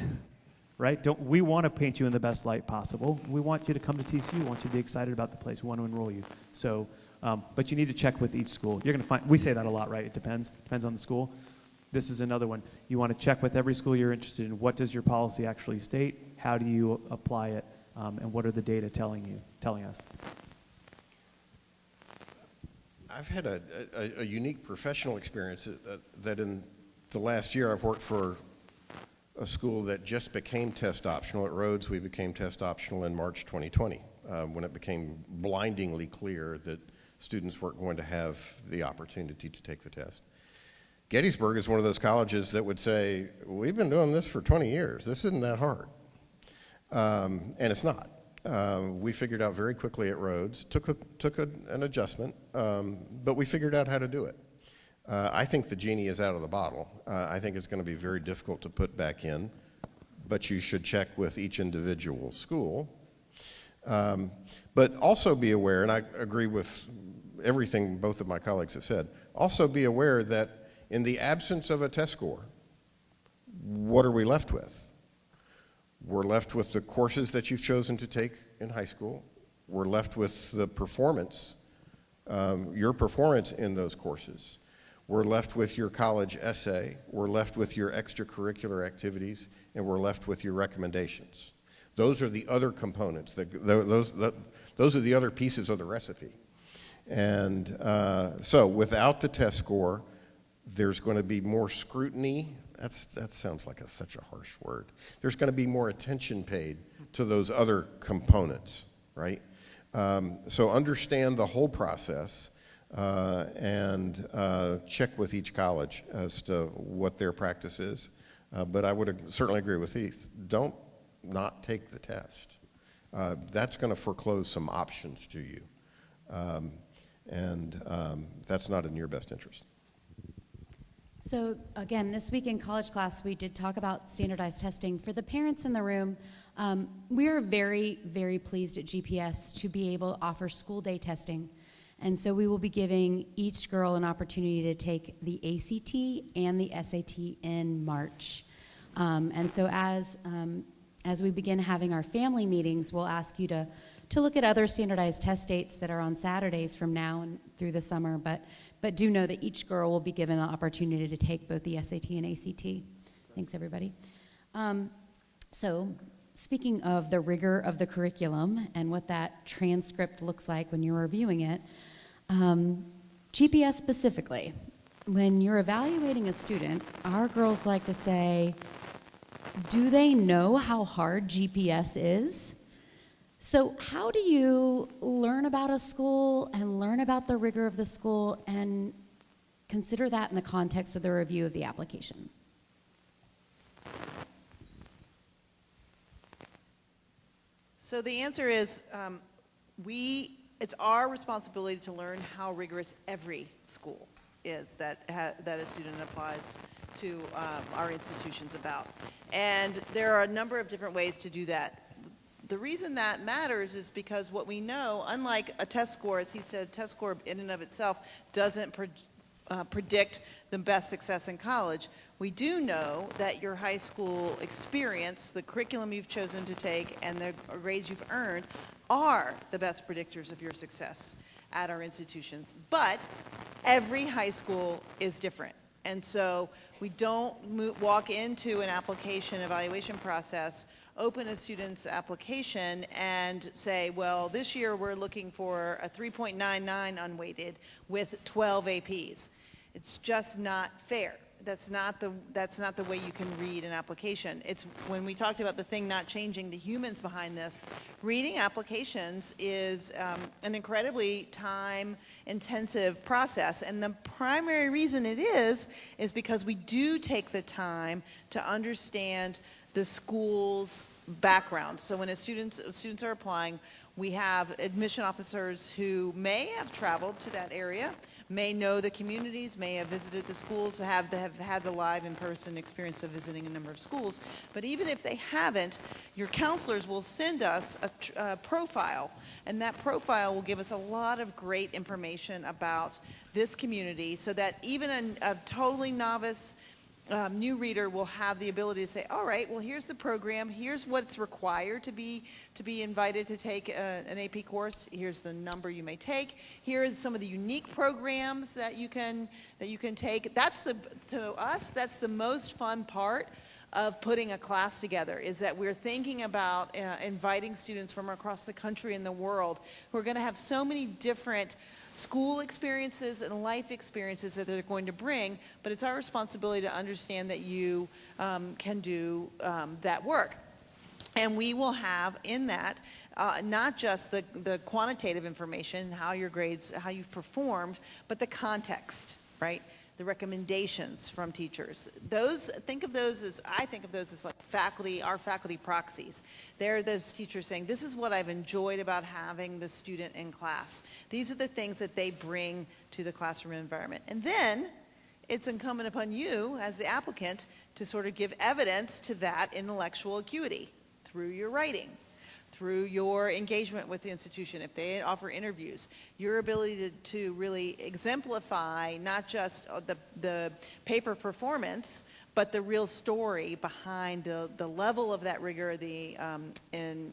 Right? We want to paint you in the best light possible. We want you to come to TCU. We want you to be excited about the place. We want to enroll you. So, but you need to check with each school. You're going to find, we say that a lot, right? It depends on the school. This is another one. You want to check with every school you're interested in. What does your policy actually state? How do you apply it? And what are the data telling us? I've had a unique professional experience that in the last year I've worked for a school that just became test optional. At Rhodes, we became test optional in March 2020 when it became blindingly clear that students weren't going to have the opportunity to take the test. Gettysburg is one of those colleges that would say, we've been doing this for 20 years. This isn't that hard. And it's not. We figured out very quickly at Rhodes, took an adjustment, but we figured out how to do it. I think the genie is out of the bottle. I think it's going to be very difficult to put back in, but you should check with each individual school. But also be aware, and I agree with everything both of my colleagues have said, also be aware that in the absence of a test score, what are we left with? We're left with the courses that you've chosen to take in high school. We're left with the performance, your performance in those courses. We're left with your college essay. We're left with your extracurricular activities, and we're left with your recommendations. Those are the other components. Those are the other pieces of the recipe. And so without the test score, there's going to be more scrutiny. That sounds like such a harsh word. There's going to be more attention paid to those other components, right? So understand the whole process and check with each college as to what their practice is. But I would certainly agree with Heath. Don't not take the test. That's going to foreclose some options to you. And that's not in your best interest. So again, this week in college class, we did talk about standardized testing. For the parents in the room, we are very, very pleased at GPS to be able to offer school day testing. And so we will be giving each girl an opportunity to take the ACT and the SAT in March. And so as we begin having our family meetings, we'll ask you to look at other standardized test dates that are on Saturdays from now and through the summer, but do know that each girl will be given the opportunity to take both the SAT and ACT. Thanks, everybody. So speaking of the rigor of the curriculum and what that transcript looks like when you're reviewing it, GPS specifically, when you're evaluating a student, our girls like to say, do they know how hard GPS is? So how do you learn about a school and learn about the rigor of the school and consider that in the context of the review of the application? So the answer is it's our responsibility to learn how rigorous every school is that a student applies to our institutions about. And there are a number of different ways to do that. The reason that matters is because what we know, unlike a test score, as he said, test score in and of itself doesn't predict the best success in college. We do know that your high school experience, the curriculum you've chosen to take, and the grades you've earned are the best predictors of your success. at our institutions. But every high school is different. And so we don't walk into an application evaluation process, open a student's application and say, well, this year we're looking for a 3.99 unweighted with 12 APs. It's just not fair. That's not the way you can read an application. It's when we talked about the thing not changing, the humans behind this. Reading applications is an incredibly time-intensive process, and the primary reason it is because we do take the time to understand the school's background. So when students are applying, we have admission officers who may have traveled to that area, may know the communities, may have visited the schools, have had the live in-person experience of visiting a number of schools. But even if they haven't, your counselors will send us a profile, and that profile will give us a lot of great information about this community so that even a totally novice new reader will have the ability to say, all right, well, here's the program, here's what's required to be invited to take an AP course, here's the number you may take, here are some of the unique programs that you can take. To us, that's the most fun part of putting a class together, is that we're thinking about inviting students from across the country and the world who are going to have so many different school experiences and life experiences that they're going to bring, but it's our responsibility to understand that you can do that work. And we will have in that not just the quantitative information, how your grades, how you've performed, but the context, right? The recommendations from teachers. I think of those as like our faculty proxies. They're those teachers saying, this is what I've enjoyed about having the student in class. These are the things that they bring to the classroom environment. And then it's incumbent upon you as the applicant to sort of give evidence to that intellectual acuity through your writing, through your engagement with the institution, if they offer interviews, your ability to really exemplify not just the paper performance, but the real story behind the level of that rigor, the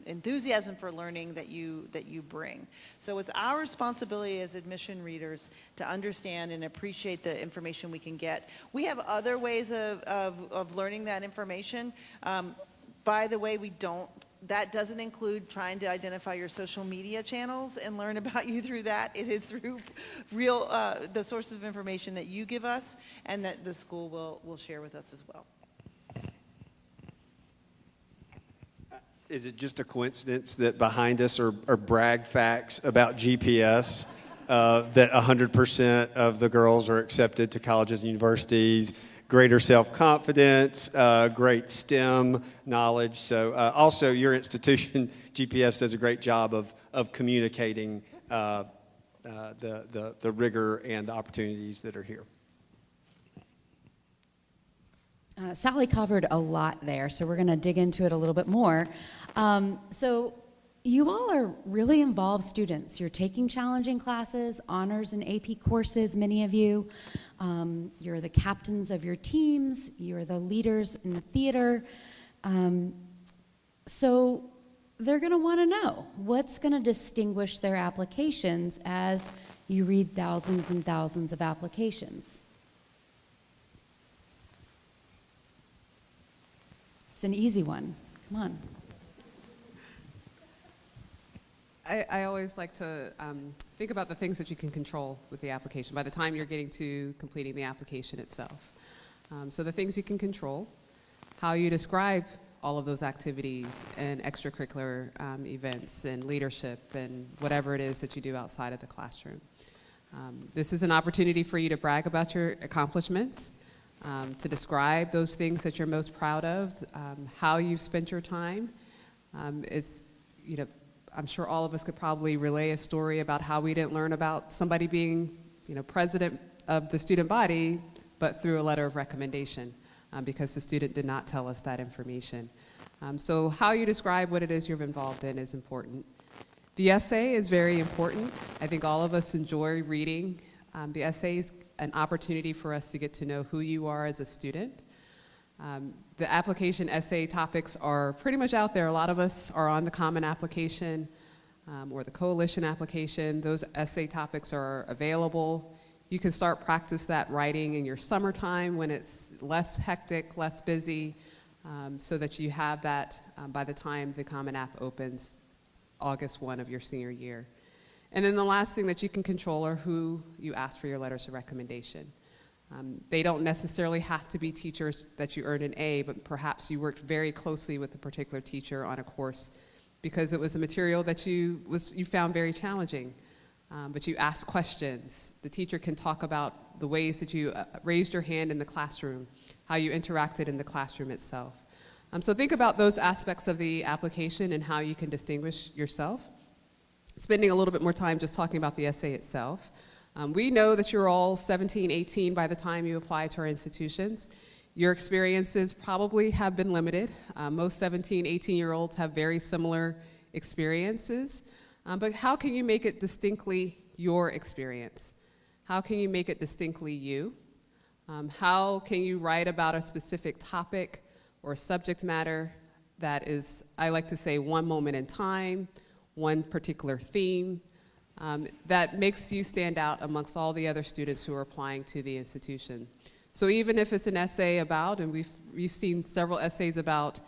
enthusiasm for learning that you bring. So it's our responsibility as admission readers to understand and appreciate the information we can get. We have other ways of learning that information. By the way, that doesn't include trying to identify your social media channels and learn about you through that. It is through the sources of information that you give us and that the school will share with us as well. Is it just a coincidence that behind us are brag facts about GPS, that 100% of the girls are accepted to colleges and universities, greater self-confidence, great STEM knowledge. So also your institution, GPS, does a great job of communicating the rigor and the opportunities that are here. Sally covered a lot there, so we're going to dig into it a little bit more. So you all are really involved students. You're taking challenging classes, honors and AP courses, many of you. You're the captains of your teams. You're the leaders in the theater. So they're going to want to know what's going to distinguish their applications as you read thousands and thousands of applications. It's an easy one. Come on. I always like to think about the things that you can control with the application by the time you're getting to completing the application itself. So the things you can control, how you describe all of those activities and extracurricular events and leadership and whatever it is that you do outside of the classroom. This is an opportunity for you to brag about your accomplishments, to describe those things that you're most proud of, how you've spent your time. I'm sure all of us could probably relay a story about how we didn't learn about somebody being, president of the student body, but through a letter of recommendation, because the student did not tell us that information. So how you describe what it is you're involved in is important. The essay is very important. I think all of us enjoy reading. The essay is an opportunity for us to get to know who you are as a student. The application essay topics are pretty much out there. A lot of us are on the Common Application. or the coalition application. Those essay topics are available. You can start practice that writing in your summertime when it's less hectic, less busy, so that you have that by the time the Common App opens August 1 of your senior year. And then the last thing that you can control are who you ask for your letters of recommendation. They don't necessarily have to be teachers that you earned an A, but perhaps you worked very closely with a particular teacher on a course because it was a material that you found very challenging. But you asked questions. The teacher can talk about the ways that you raised your hand in the classroom, how you interacted in the classroom itself. So think about those aspects of the application and how you can distinguish yourself. Spending a little bit more time just talking about the essay itself. We know that you're all 17, 18 by the time you apply to our institutions. Your experiences probably have been limited. Most 17, 18-year-olds have very similar experiences. But how can you make it distinctly your experience? How can you make it distinctly you? How can you write about a specific topic or subject matter that is, I like to say, one moment in time, one particular theme, that makes you stand out amongst all the other students who are applying to the institution. So even if it's an essay about, and we've seen several essays about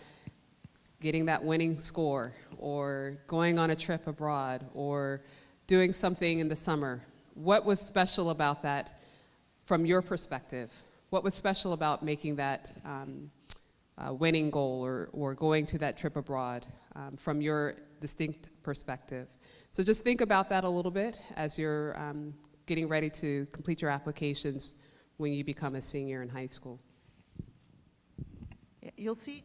getting that winning score, or going on a trip abroad, or doing something in the summer, what was special about that from your perspective? What was special about making that winning goal or going to that trip abroad from your distinct perspective? So just think about that a little bit as you're getting ready to complete your applications when you become a senior in high school. You'll see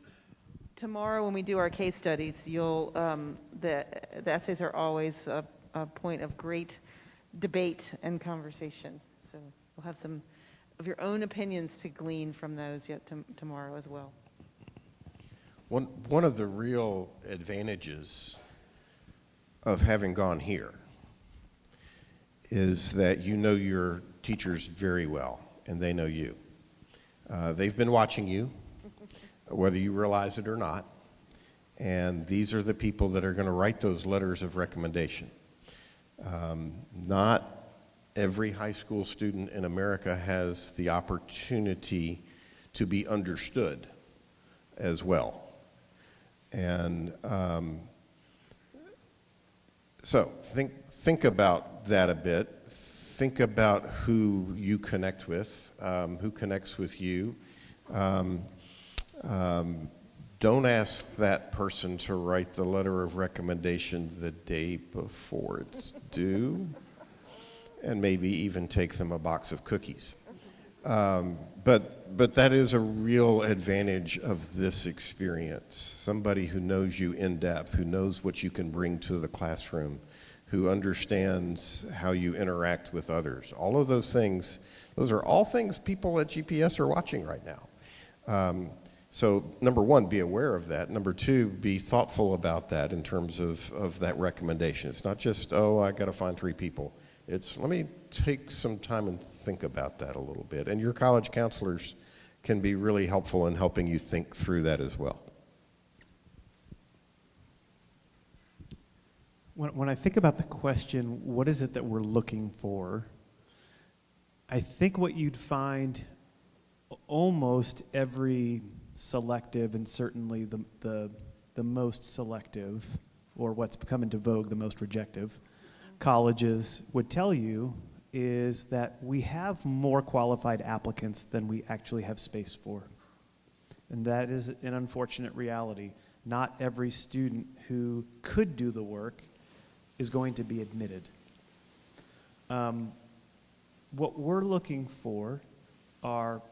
tomorrow when we do our case studies, the essays are always a point of great debate and conversation. So we'll have some of your own opinions to glean from those yet tomorrow as well. One of the real advantages of having gone here is that you know your teachers very well, and they know you. They've been watching you, whether you realize it or not, and these are the people that are going to write those letters of recommendation. Not every high school student in America has the opportunity to be understood as well. And so think about that a bit. Think about who you connect with, who connects with you. Don't ask that person to write the letter of recommendation the day before it's due, and maybe even take them a box of cookies. But that is a real advantage of this experience. Somebody who knows you in depth, who knows what you can bring to the classroom, who understands how you interact with others. All of those things, those are all things people at GPS are watching right now. So number one, be aware of that. Number two, be thoughtful about that in terms of that recommendation. It's not just, oh, I got to find 3 people. It's, let me take some time and think about that a little bit. And your college counselors can be really helpful in helping you think through that as well. When I think about the question, what is it that we're looking for? I think what you'd find almost every selective, and certainly the most selective, or what's become into vogue, the most rejective, colleges would tell you is that we have more qualified applicants than we actually have space for. And that is an unfortunate reality. Not every student who could do the work is going to be admitted. What we're looking for are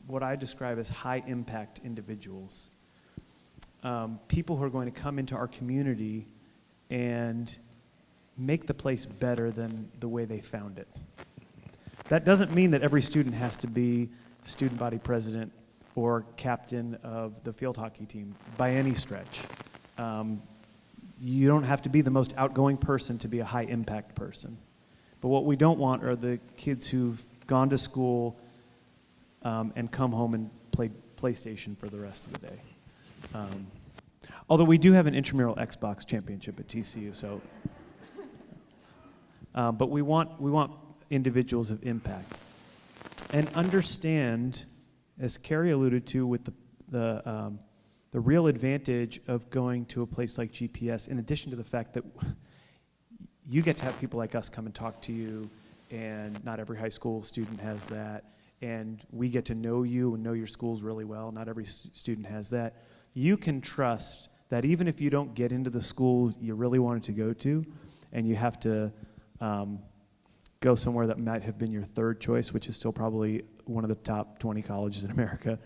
what I describe as high impact individuals. People who are going to come into our community and make the place better than the way they found it. That doesn't mean that every student has to be student body president or captain of the field hockey team by any stretch. You don't have to be the most outgoing person to be a high impact person. But what we don't want are the kids who've gone to school and come home and played PlayStation for the rest of the day. Although we do have an intramural Xbox championship at TCU, so. But we want individuals of impact. And understand, as Kerry alluded to, with the real advantage of going to a place like GPS, in addition to the fact that you get to have people like us come and talk to you, and not every high school student has that, and we get to know you and know your schools really well. Not every student has that. You can trust that even if you don't get into the schools you really wanted to go to, and you have to go somewhere that might have been your third choice, which is still probably one of the top 20 colleges in America,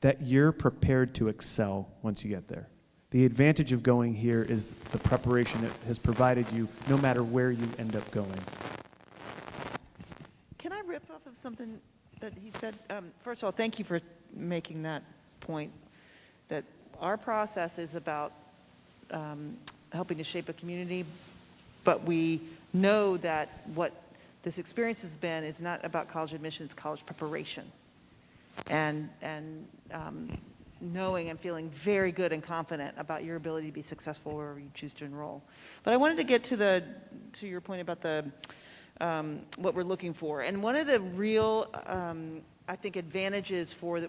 that you're prepared to excel once you get there. The advantage of going here is the preparation it has provided you, no matter where you end up going. Can I rip off of something that he said? First of all, thank you for making that point, that our process is about helping to shape a community, but we know that what this experience has been is not about college admission, it's college preparation. And knowing and feeling very good and confident about your ability to be successful wherever you choose to enroll. But I wanted to get to your point about what we're looking for. And one of the real, I think, advantages for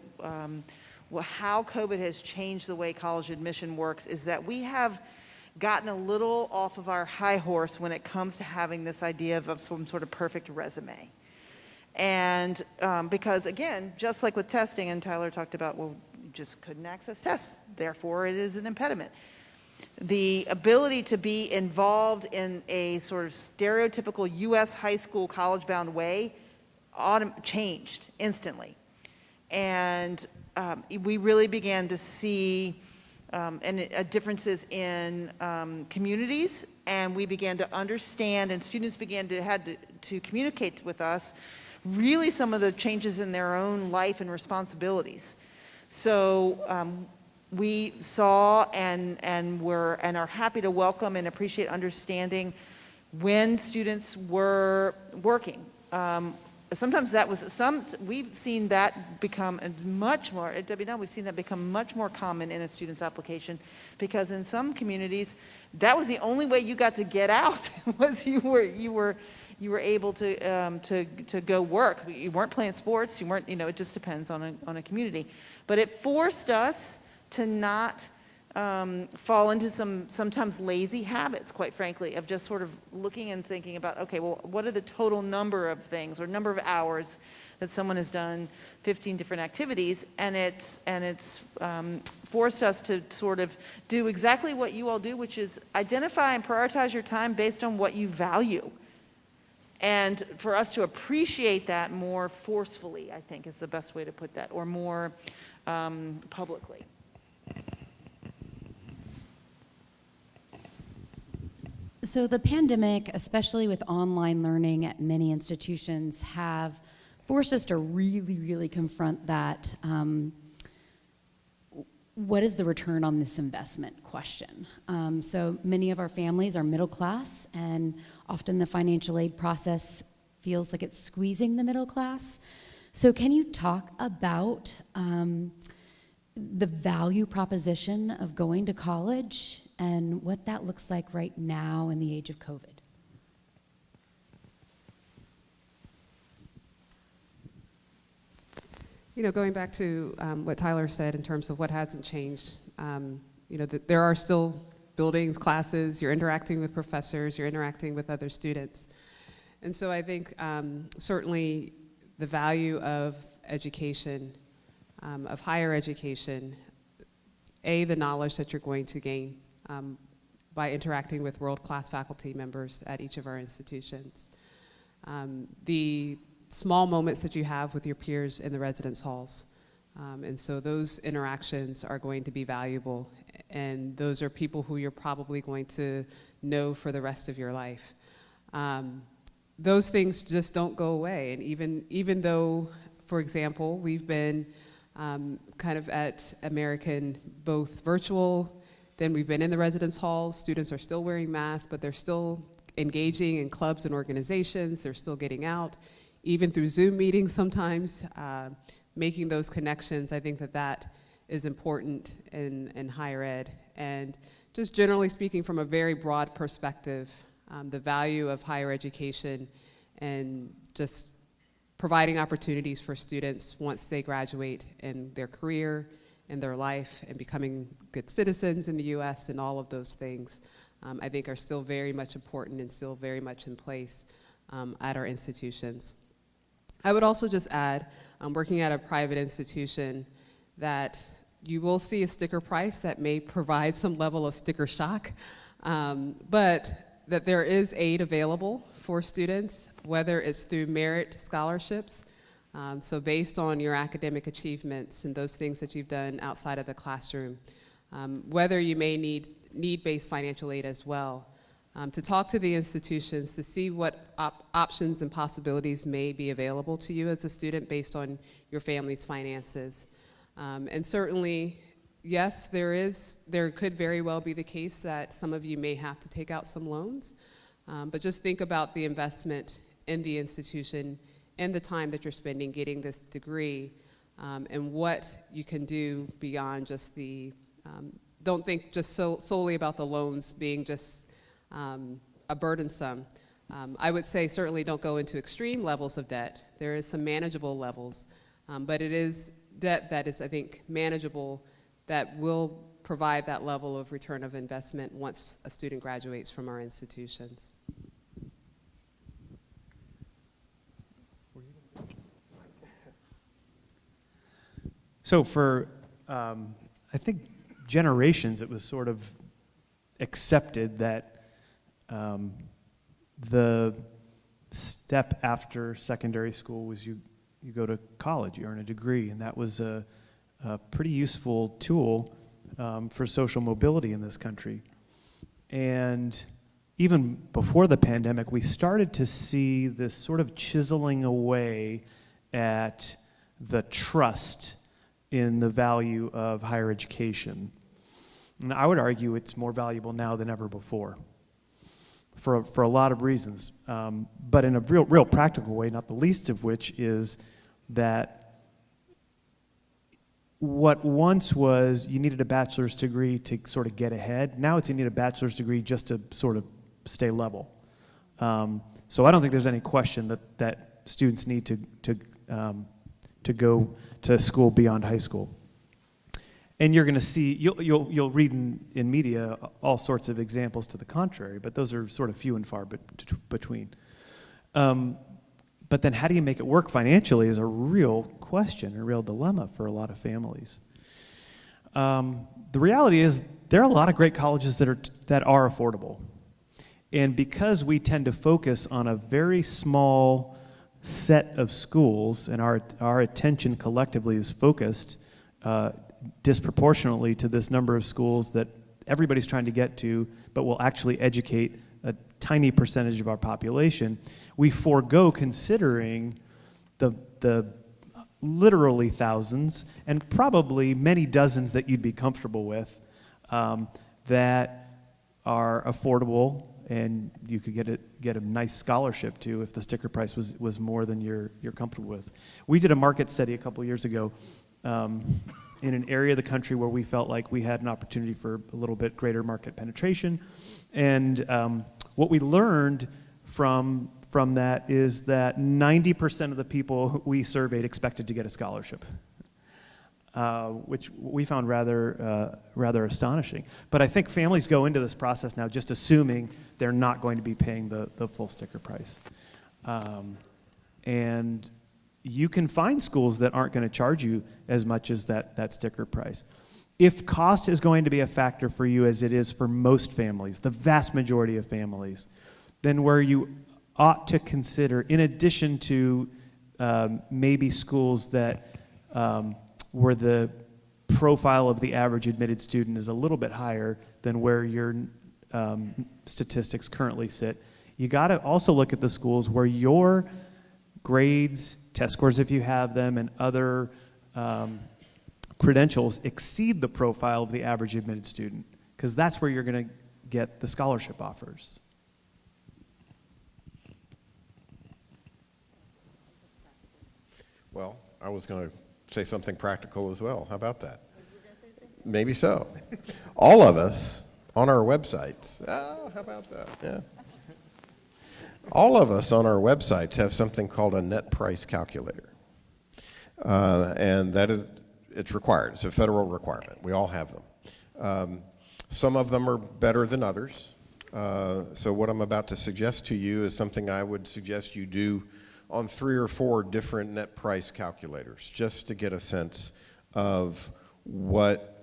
how COVID has changed the way college admission works is that we have gotten a little off of our high horse when it comes to having this idea of some sort of perfect resume. And because, again, just like with testing, and Tyler talked about, well, you just couldn't access tests, therefore it is an impediment. The ability to be involved in a sort of stereotypical U.S. high school college-bound way changed instantly. And we really began to see differences in communities, and we began to understand, and students began to communicate with us really some of the changes in their own life and responsibilities. So we saw and are happy to welcome and appreciate understanding when students were working. Sometimes we've seen that become much more, at WNL, we've seen that become much more common in a student's application, because in some communities, that was the only way you got to get out, was you were able to go work. You weren't playing sports, you weren't, it just depends on a community. But it forced us to not fall into sometimes lazy habits, quite frankly, of just sort of looking and thinking about, okay, well, what are the total number of things or number of hours that someone has done 15 different activities, and it's forced us to sort of do exactly what you all do, which is identify and prioritize your time based on what you value. And for us to appreciate that more forcefully, I think, is the best way to put that, or more publicly. So the pandemic, especially with online learning at many institutions, have forced us to really, really confront that what is the return on this investment question. So many of our families are middle class, and often the financial aid process feels like it's squeezing the middle class. So can you talk about the value proposition of going to college and what that looks like right now in the age of COVID? Going back to what Tyler said in terms of what hasn't changed, there are still buildings, classes, you're interacting with professors, you're interacting with other students. And so I think certainly the value of education, of higher education, the knowledge that you're going to gain by interacting with world-class faculty members at each of our institutions. The small moments that you have with your peers in the residence halls. And so those interactions are going to be valuable, and those are people who you're probably going to know for the rest of your life. Those things just don't go away, and even though, for example, we've been kind of at American both virtual, then we've been in the residence halls, students are still wearing masks, but they're still engaging in clubs and organizations, they're still getting out, even through Zoom meetings sometimes, making those connections. I think that is important in higher ed. And just generally speaking from a very broad perspective, the value of higher education and just providing opportunities for students once they graduate in their career, in their life, and becoming good citizens in the U.S. and all of those things, I think are still very much important and still very much in place at our institutions. I would also just add, working at a private institution, that you will see a sticker price that may provide some level of sticker shock, but that there is aid available for students, whether it's through merit scholarships, so based on your academic achievements and those things that you've done outside of the classroom, whether you may need need-based financial aid as well, to talk to the institutions to see what options and possibilities may be available to you as a student based on your family's finances. And certainly, yes, there could very well be the case that some of you may have to take out some loans, but just think about the investment in the institution and the time that you're spending getting this degree, and what you can do beyond just don't think just solely about the loans being just a burdensome. I would say certainly don't go into extreme levels of debt. There is some manageable levels, but it is debt that is, I think, manageable, that will provide that level of return of investment once a student graduates from our institutions. So for, I think, generations, it was sort of accepted that the step after secondary school was you go to college, you earn a degree, and that was a pretty useful tool for social mobility in this country. And even before the pandemic, we started to see this sort of chiseling away at the trust in the value of higher education. And I would argue it's more valuable now than ever before, for a lot of reasons, but in a real practical way, not the least of which is that what once was you needed a bachelor's degree to sort of get ahead, now it's you need a bachelor's degree just to sort of stay level. So I don't think there's any question that students need to go to school beyond high school. And you're going to see, you'll read in media all sorts of examples to the contrary, but those are sort of few and far between. But then how do you make it work financially is a real question, a real dilemma for a lot of families. The reality is there are a lot of great colleges that are affordable. And because we tend to focus on a very small set of schools, and our attention collectively is focused disproportionately to this number of schools that everybody's trying to get to, but will actually educate a tiny percentage of our population, we forego considering the literally thousands and probably many dozens that you'd be comfortable with that are affordable, and you could get a nice scholarship to if the sticker price was more than you're comfortable with. We did a market study a couple years ago in an area of the country where we felt like we had an opportunity for a little bit greater market penetration. And what we learned from that is that 90% of the people we surveyed expected to get a scholarship, which we found rather astonishing. But I think families go into this process now just assuming they're not going to be paying the full sticker price. And you can find schools that aren't going to charge you as much as that sticker price. If cost is going to be a factor for you, as it is for most families, the vast majority of families, then where you ought to consider, in addition to maybe schools that where the profile of the average admitted student is a little bit higher than where your statistics currently sit, you got to also look at the schools where your grades, test scores if you have them, and other credentials exceed the profile of the average admitted student, because that's where you're going to get the scholarship offers. Well, I was going to say something practical as well. How about that? Maybe so. All of us on our websites, how about that? Yeah. All of us on our websites have something called a net price calculator. And that is, it's required. It's a federal requirement. We all have them. Some of them are better than others. So what I'm about to suggest to you is something I would suggest you do on 3 or 4 different net price calculators, just to get a sense of what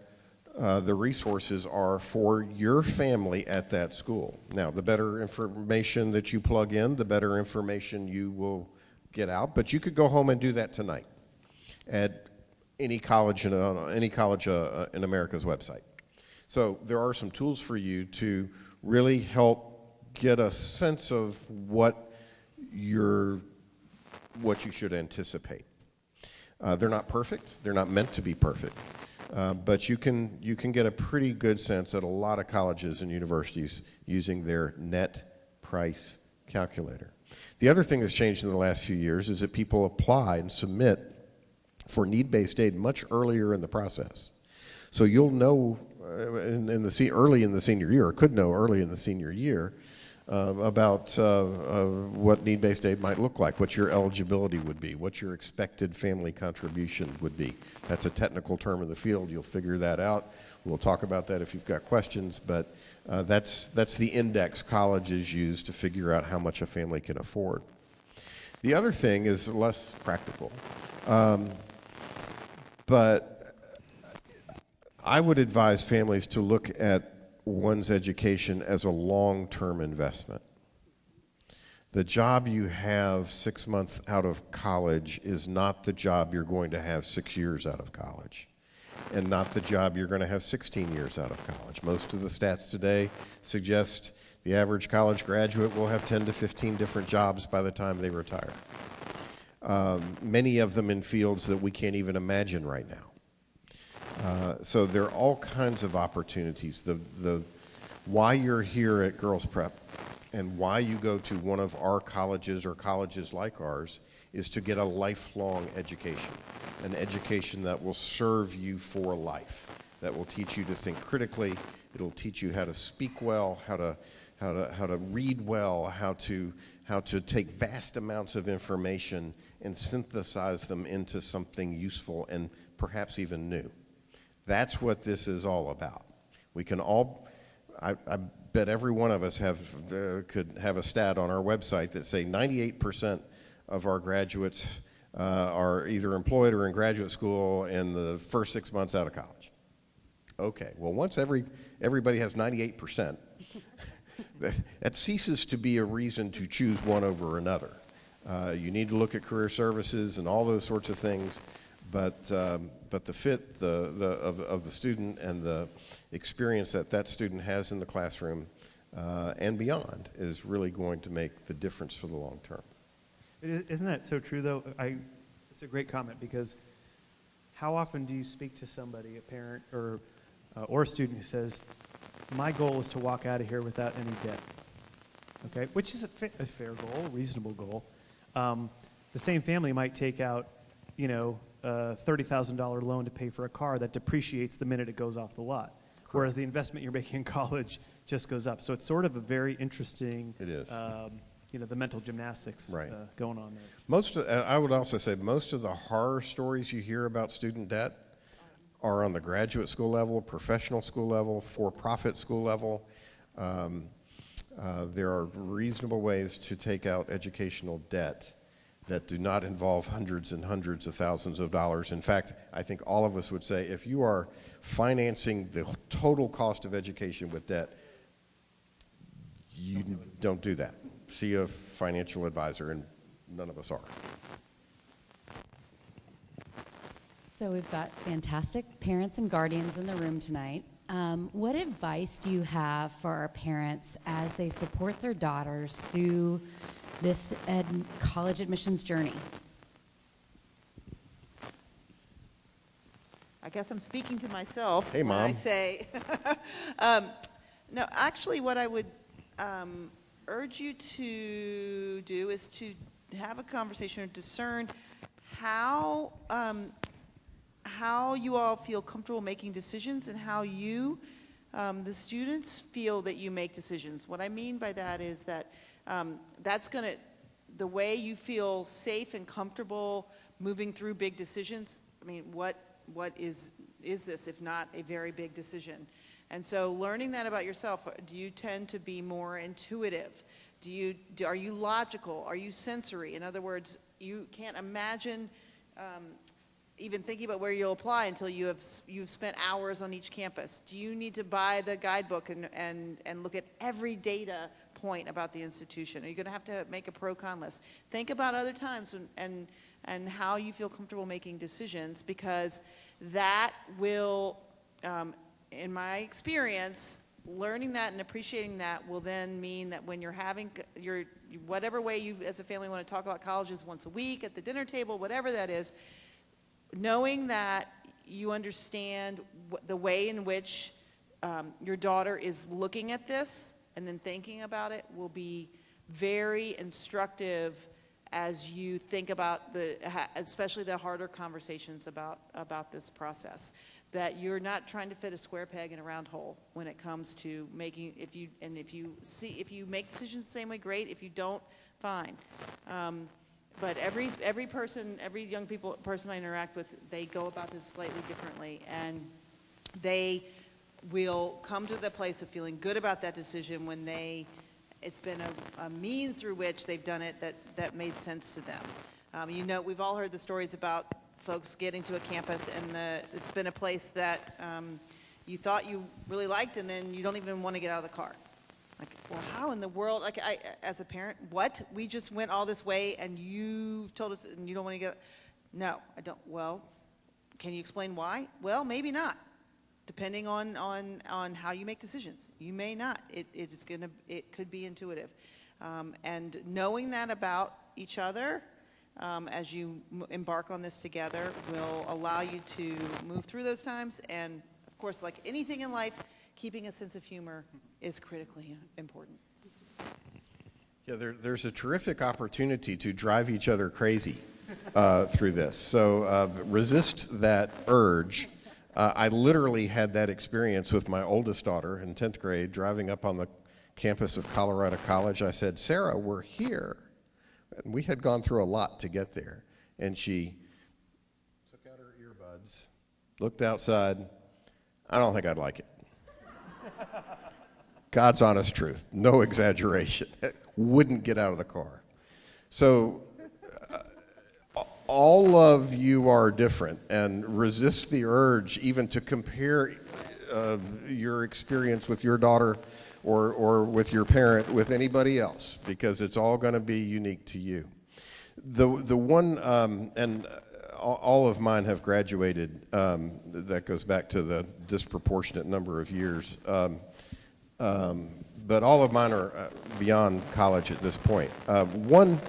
the resources are for your family at that school. Now, the better information that you plug in, the better information you will get out, but you could go home and do that tonight at any college in America's website. So there are some tools for you to really help get a sense of what you should anticipate. They're not perfect. They're not meant to be perfect. But you can get a pretty good sense at a lot of colleges and universities using their net price calculator. The other thing that's changed in the last few years is that people apply and submit for need-based aid much earlier in the process. So you'll know early in the senior year, or could know early in the senior year, about what need-based aid might look like, what your eligibility would be, what your expected family contribution would be. That's a technical term in the field. You'll figure that out. We'll talk about that if you've got questions, but that's the index colleges use to figure out how much a family can afford. The other thing is less practical, but I would advise families to look at one's education as a long-term investment. The job you have 6 months out of college is not the job you're going to have 6 years out of college, and not the job you're going to have 16 years out of college. Most of the stats today suggest the average college graduate will have 10 to 15 different jobs by the time they retire. Many of them in fields that we can't even imagine right now. So there are all kinds of opportunities. Why you're here at Girls Prep and why you go to one of our colleges or colleges like ours is to get a lifelong education, an education that will serve you for life, that will teach you to think critically. It'll teach you how to speak well, how to read well, how to take vast amounts of information and synthesize them into something useful and perhaps even new. That's what this is all about. We can all, I bet every one of us could have a stat on our website that say 98% of our graduates are either employed or in graduate school in the first 6 months out of college. Okay, well once everybody has 98%, that ceases to be a reason to choose one over another. You need to look at career services and all those sorts of things. But the fit of the student and the experience that student has in the classroom and beyond is really going to make the difference for the long term. Isn't that so true, though? It's a great comment, because how often do you speak to somebody, a parent or a student, who says, my goal is to walk out of here without any debt, okay? Which is a fair goal, a reasonable goal. The same family might take out, a $30,000 loan to pay for a car that depreciates the minute it goes off the lot. Correct. Whereas the investment you're making in college just goes up. So it's sort of a very interesting, it is. The mental gymnastics right. Going on there. I would also say most of the horror stories you hear about student debt are on the graduate school level, professional school level, for-profit school level. There are reasonable ways to take out educational debt that do not involve hundreds and hundreds of thousands of dollars. In fact, I think all of us would say if you are financing the total cost of education with debt, you don't do that. See a financial advisor, and none of us are. So we've got fantastic parents and guardians in the room tonight. What advice do you have for our parents as they support their daughters through this college admissions journey? I guess I'm speaking to myself. Hey, Mom. When I say, no, actually what I would urge you to do is to have a conversation or discern how how you all feel comfortable making decisions and how you, the students, feel that you make decisions. What I mean by that is that that's going to, the way you feel safe and comfortable moving through big decisions, I mean, what is this if not a very big decision? And so learning that about yourself, do you tend to be more intuitive? Are you logical? Are you sensory? In other words, you can't imagine even thinking about where you'll apply until you've spent hours on each campus. Do you need to buy the guidebook and look at every data point about the institution? Are you going to have to make a pro-con list? Think about other times and how you feel comfortable making decisions, because that will, in my experience, learning that and appreciating that will then mean that when you're having your, whatever way you as a family want to talk about colleges once a week at the dinner table, whatever that is, knowing that you understand the way in which your daughter is looking at this and then thinking about it will be very instructive as you think about especially the harder conversations about this process. That you're not trying to fit a square peg in a round hole when it comes to making, if you make decisions the same way, great. If you don't, fine. But every person, every young person I interact with, they go about this slightly differently, and they will come to the place of feeling good about that decision when it's been a means through which they've done it that made sense to them. You know, we've all heard the stories about folks getting to a campus and it's been a place that you thought you really liked, and then you don't even want to get out of the car. Like, well, how in the world, like as a parent, what? We just went all this way and you told us and you don't want to get, no, I don't. Well, can you explain why? Well, maybe not, depending on how you make decisions. You may not. It could be intuitive. And knowing that about each other as you embark on this together will allow you to move through those times. And of course, like anything in life, keeping a sense of humor is critically important. Yeah, there's a terrific opportunity to drive each other crazy through this. So resist that urge. I literally had that experience with my oldest daughter in 10th grade, driving up on the campus of Colorado College. I said, Sarah, we're here. And we had gone through a lot to get there. And she took out her earbuds, looked outside. I don't think I'd like it. God's honest truth, no exaggeration. Wouldn't get out of the car. So all of you are different, and resist the urge even to compare your experience with your daughter or with your parent with anybody else, because it's all going to be unique to you. The one, and all of mine have graduated, that goes back to the disproportionate number of years, but all of mine are beyond college at this point. One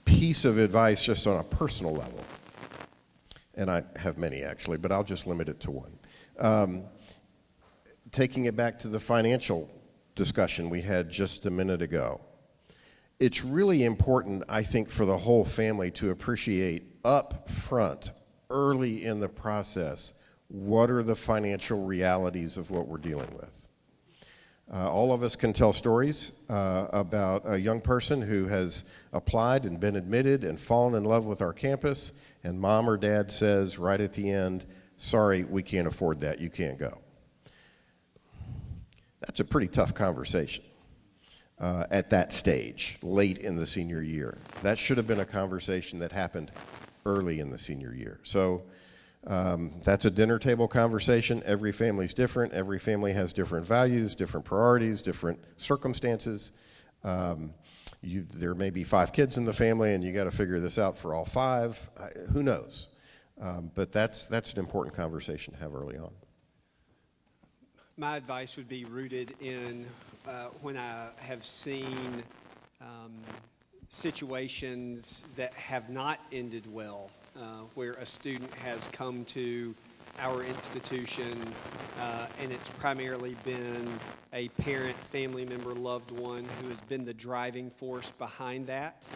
piece of advice just on a personal level, and I have many actually, but I'll just limit it to one. Taking it back to the financial discussion we had just a minute ago, it's really important, I think, for the whole family to appreciate up front, early in the process, what are the financial realities of what we're dealing with. All of us can tell stories about a young person who has applied and been admitted and fallen in love with our campus, and mom or dad says right at the end, sorry, we can't afford that, you can't go. That's a pretty tough conversation at that stage, late in the senior year. That should have been a conversation that happened early in the senior year. So that's a dinner table conversation. Every family's different. Every family has different values, different priorities, different circumstances. There may be 5 kids in the family, and you got to figure this out for all 5. Who knows? But that's an important conversation to have early on. My advice would be rooted in when I have seen situations that have not ended well, where a student has come to our institution and it's primarily been a parent, family member, loved one who has been the driving force behind that.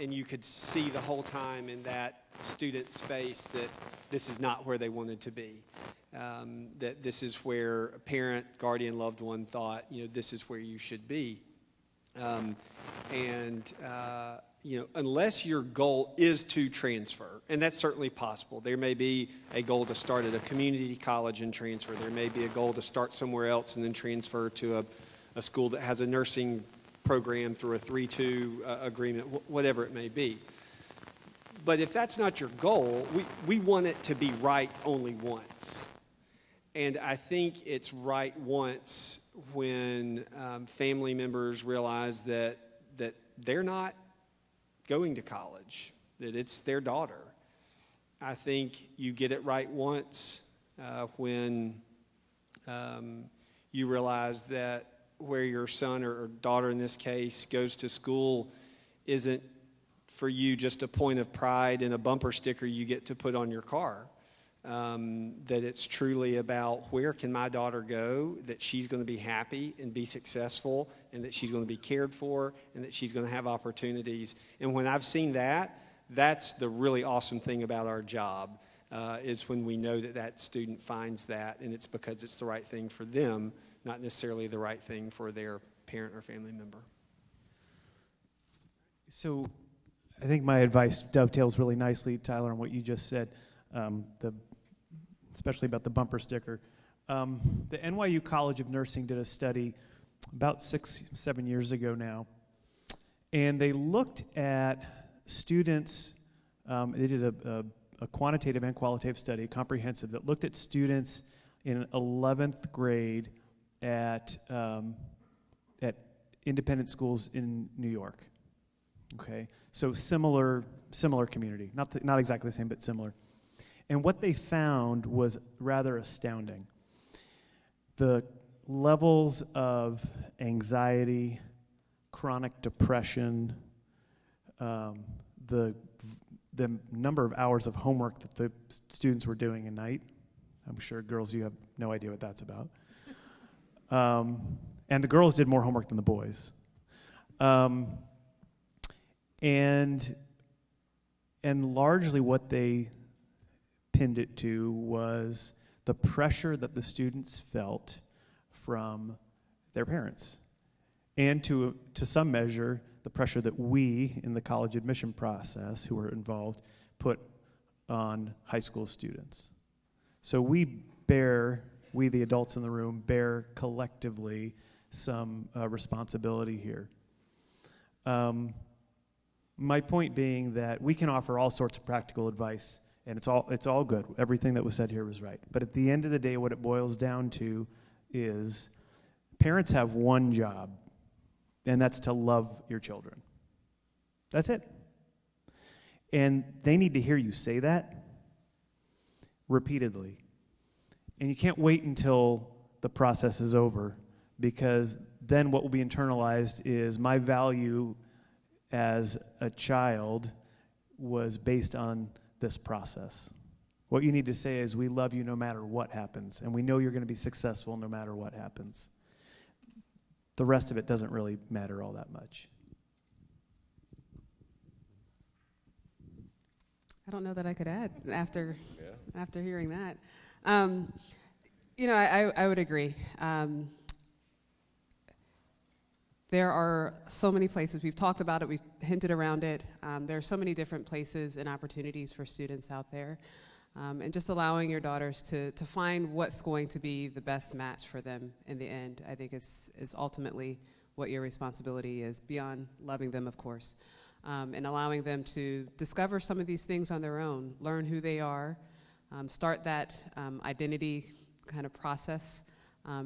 And you could see the whole time in that students face that this is not where they wanted to be. That this is where a parent, guardian, loved one thought, this is where you should be. Unless your goal is to transfer, and that's certainly possible. There may be a goal to start at a community college and transfer. There may be a goal to start somewhere else and then transfer to a school that has a nursing program through a 3-2 agreement, whatever it may be. But if that's not your goal, we want it to be right only once. And I think it's right once when family members realize that they're not going to college, that it's their daughter. I think you get it right once when you realize that where your son or daughter in this case goes to school isn't for you just a point of pride and a bumper sticker you get to put on your car. That it's truly about where can my daughter go, that she's going to be happy and be successful, and that she's going to be cared for, and that she's going to have opportunities. And when I've seen that, that's the really awesome thing about our job, is when we know that student finds that, and it's because it's the right thing for them, not necessarily the right thing for their parent or family member. So I think my advice dovetails really nicely, Tyler, on what you just said. Especially about the bumper sticker. The NYU College of Nursing did a study about 6-7 years ago now, and they looked at students, they did a quantitative and qualitative study, comprehensive, that looked at students in 11th grade at independent schools in New York. Okay, so similar community, not exactly the same, but similar. And what they found was rather astounding. The levels of anxiety, chronic depression, the number of hours of homework that the students were doing a night. I'm sure girls, you have no idea what that's about. And the girls did more homework than the boys. And largely what they pinned it to was the pressure that the students felt from their parents, and to some measure the pressure that we in the college admission process who were involved put on high school students. So we the adults in the room bear collectively some responsibility here. My point being that we can offer all sorts of practical advice, and it's all good. Everything that was said here was right. But at the end of the day, what it boils down to is parents have one job, and that's to love your children. That's it. And they need to hear you say that repeatedly. And you can't wait until the process is over, because then what will be internalized is my value as a child was based on this process. What you need to say is, we love you no matter what happens, and we know you're going to be successful no matter what happens. The rest of it doesn't really matter all that much. I don't know that I could add after hearing that. I would agree. There are so many places. We've talked about it. We've hinted around it. There are so many different places and opportunities for students out there. And just allowing your daughters to find what's going to be the best match for them in the end, I think is ultimately what your responsibility is, beyond loving them, of course. And allowing them to discover some of these things on their own, learn who they are, start that identity kind of process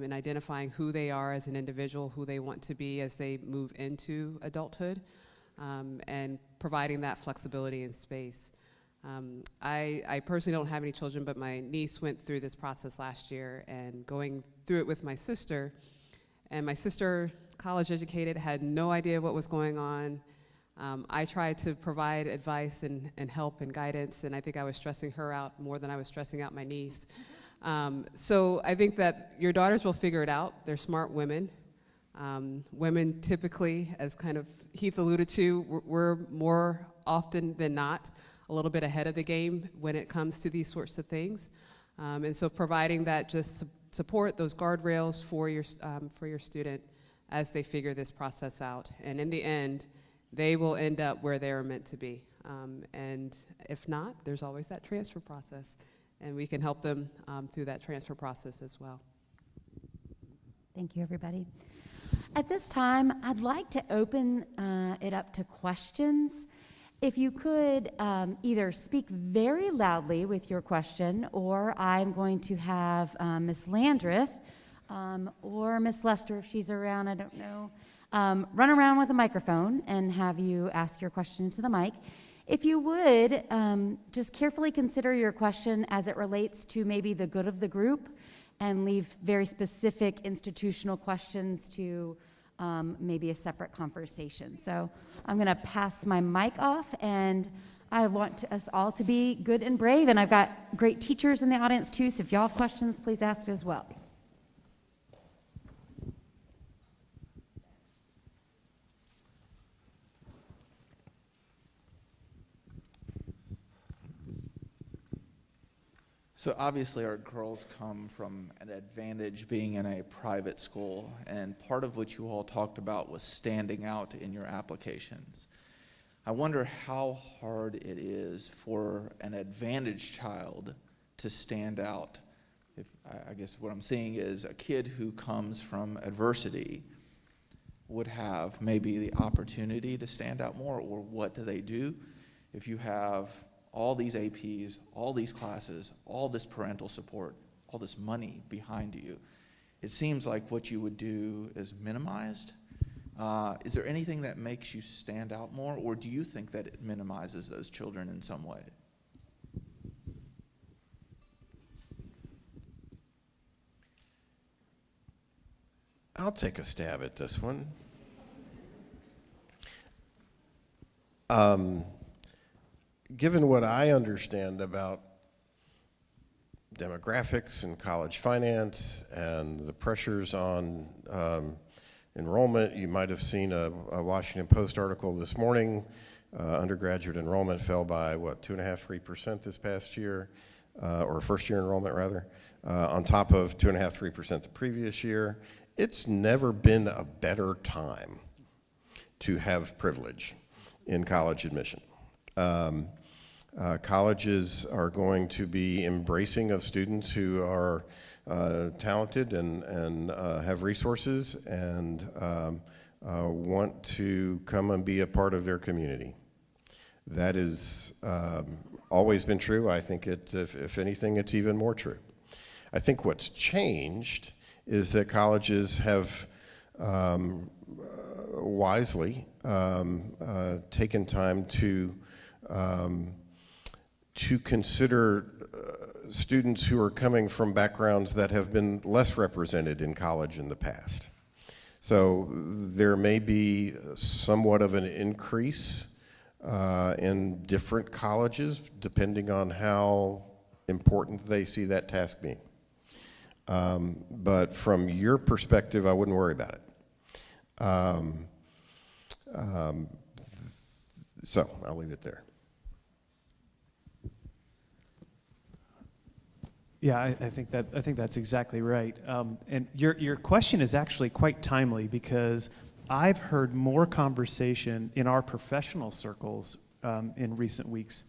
in identifying who they are as an individual, who they want to be as they move into adulthood, and providing that flexibility and space. I personally don't have any children, but my niece went through this process last year, and going through it with my sister. And my sister, college educated, had no idea what was going on. I tried to provide advice and help and guidance, and I think I was stressing her out more than I was stressing out my niece. So I think that your daughters will figure it out. They're smart women. Women typically, as kind of Heath alluded to, we're more often than not a little bit ahead of the game when it comes to these sorts of things. And so providing that just support, those guardrails for your student as they figure this process out. And in the end, they will end up where they are meant to be. And if not, there's always that transfer process. And we can help them through that transfer process as well. Thank you, everybody. At this time, I'd like to open it up to questions. If you could either speak very loudly with your question, or I'm going to have Ms. Landreth or Ms. Lester, if she's around, I don't know, run around with a microphone and have you ask your question to the mic. If you would, just carefully consider your question as it relates to maybe the good of the group, and leave very specific institutional questions to maybe a separate conversation. So I'm going to pass my mic off, and I want us all to be good and brave, and I've got great teachers in the audience too, so if y'all have questions, please ask as well. So obviously our girls come from an advantage being in a private school, and part of what you all talked about was standing out in your applications. I wonder how hard it is for an advantaged child to stand out. I guess what I'm seeing is a kid who comes from adversity would have maybe the opportunity to stand out more, or what do they do if you have all these APs, all these classes, all this parental support, all this money behind you? It seems like what you would do is minimized. Is there anything that makes you stand out more, or do you think that it minimizes those children in some way? I'll take a stab at this one. Given what I understand about demographics and college finance and the pressures on enrollment, you might have seen a Washington Post article this morning. Undergraduate enrollment fell by, what, 2.5%, 3% this past year, or first year enrollment rather, on top of 2.5%, 3% the previous year. It's never been a better time to have privilege in college admission. Colleges are going to be embracing of students who are talented and have resources and want to come and be a part of their community. That has always been true. I think if anything, it's even more true. I think what's changed is that colleges have wisely taken time to consider students who are coming from backgrounds that have been less represented in college in the past. So there may be somewhat of an increase in different colleges depending on how important they see that task being. But from your perspective, I wouldn't worry about it. So I'll leave it there. Yeah, I think that's exactly right. And your question is actually quite timely, because I've heard more conversation in our professional circles in recent weeks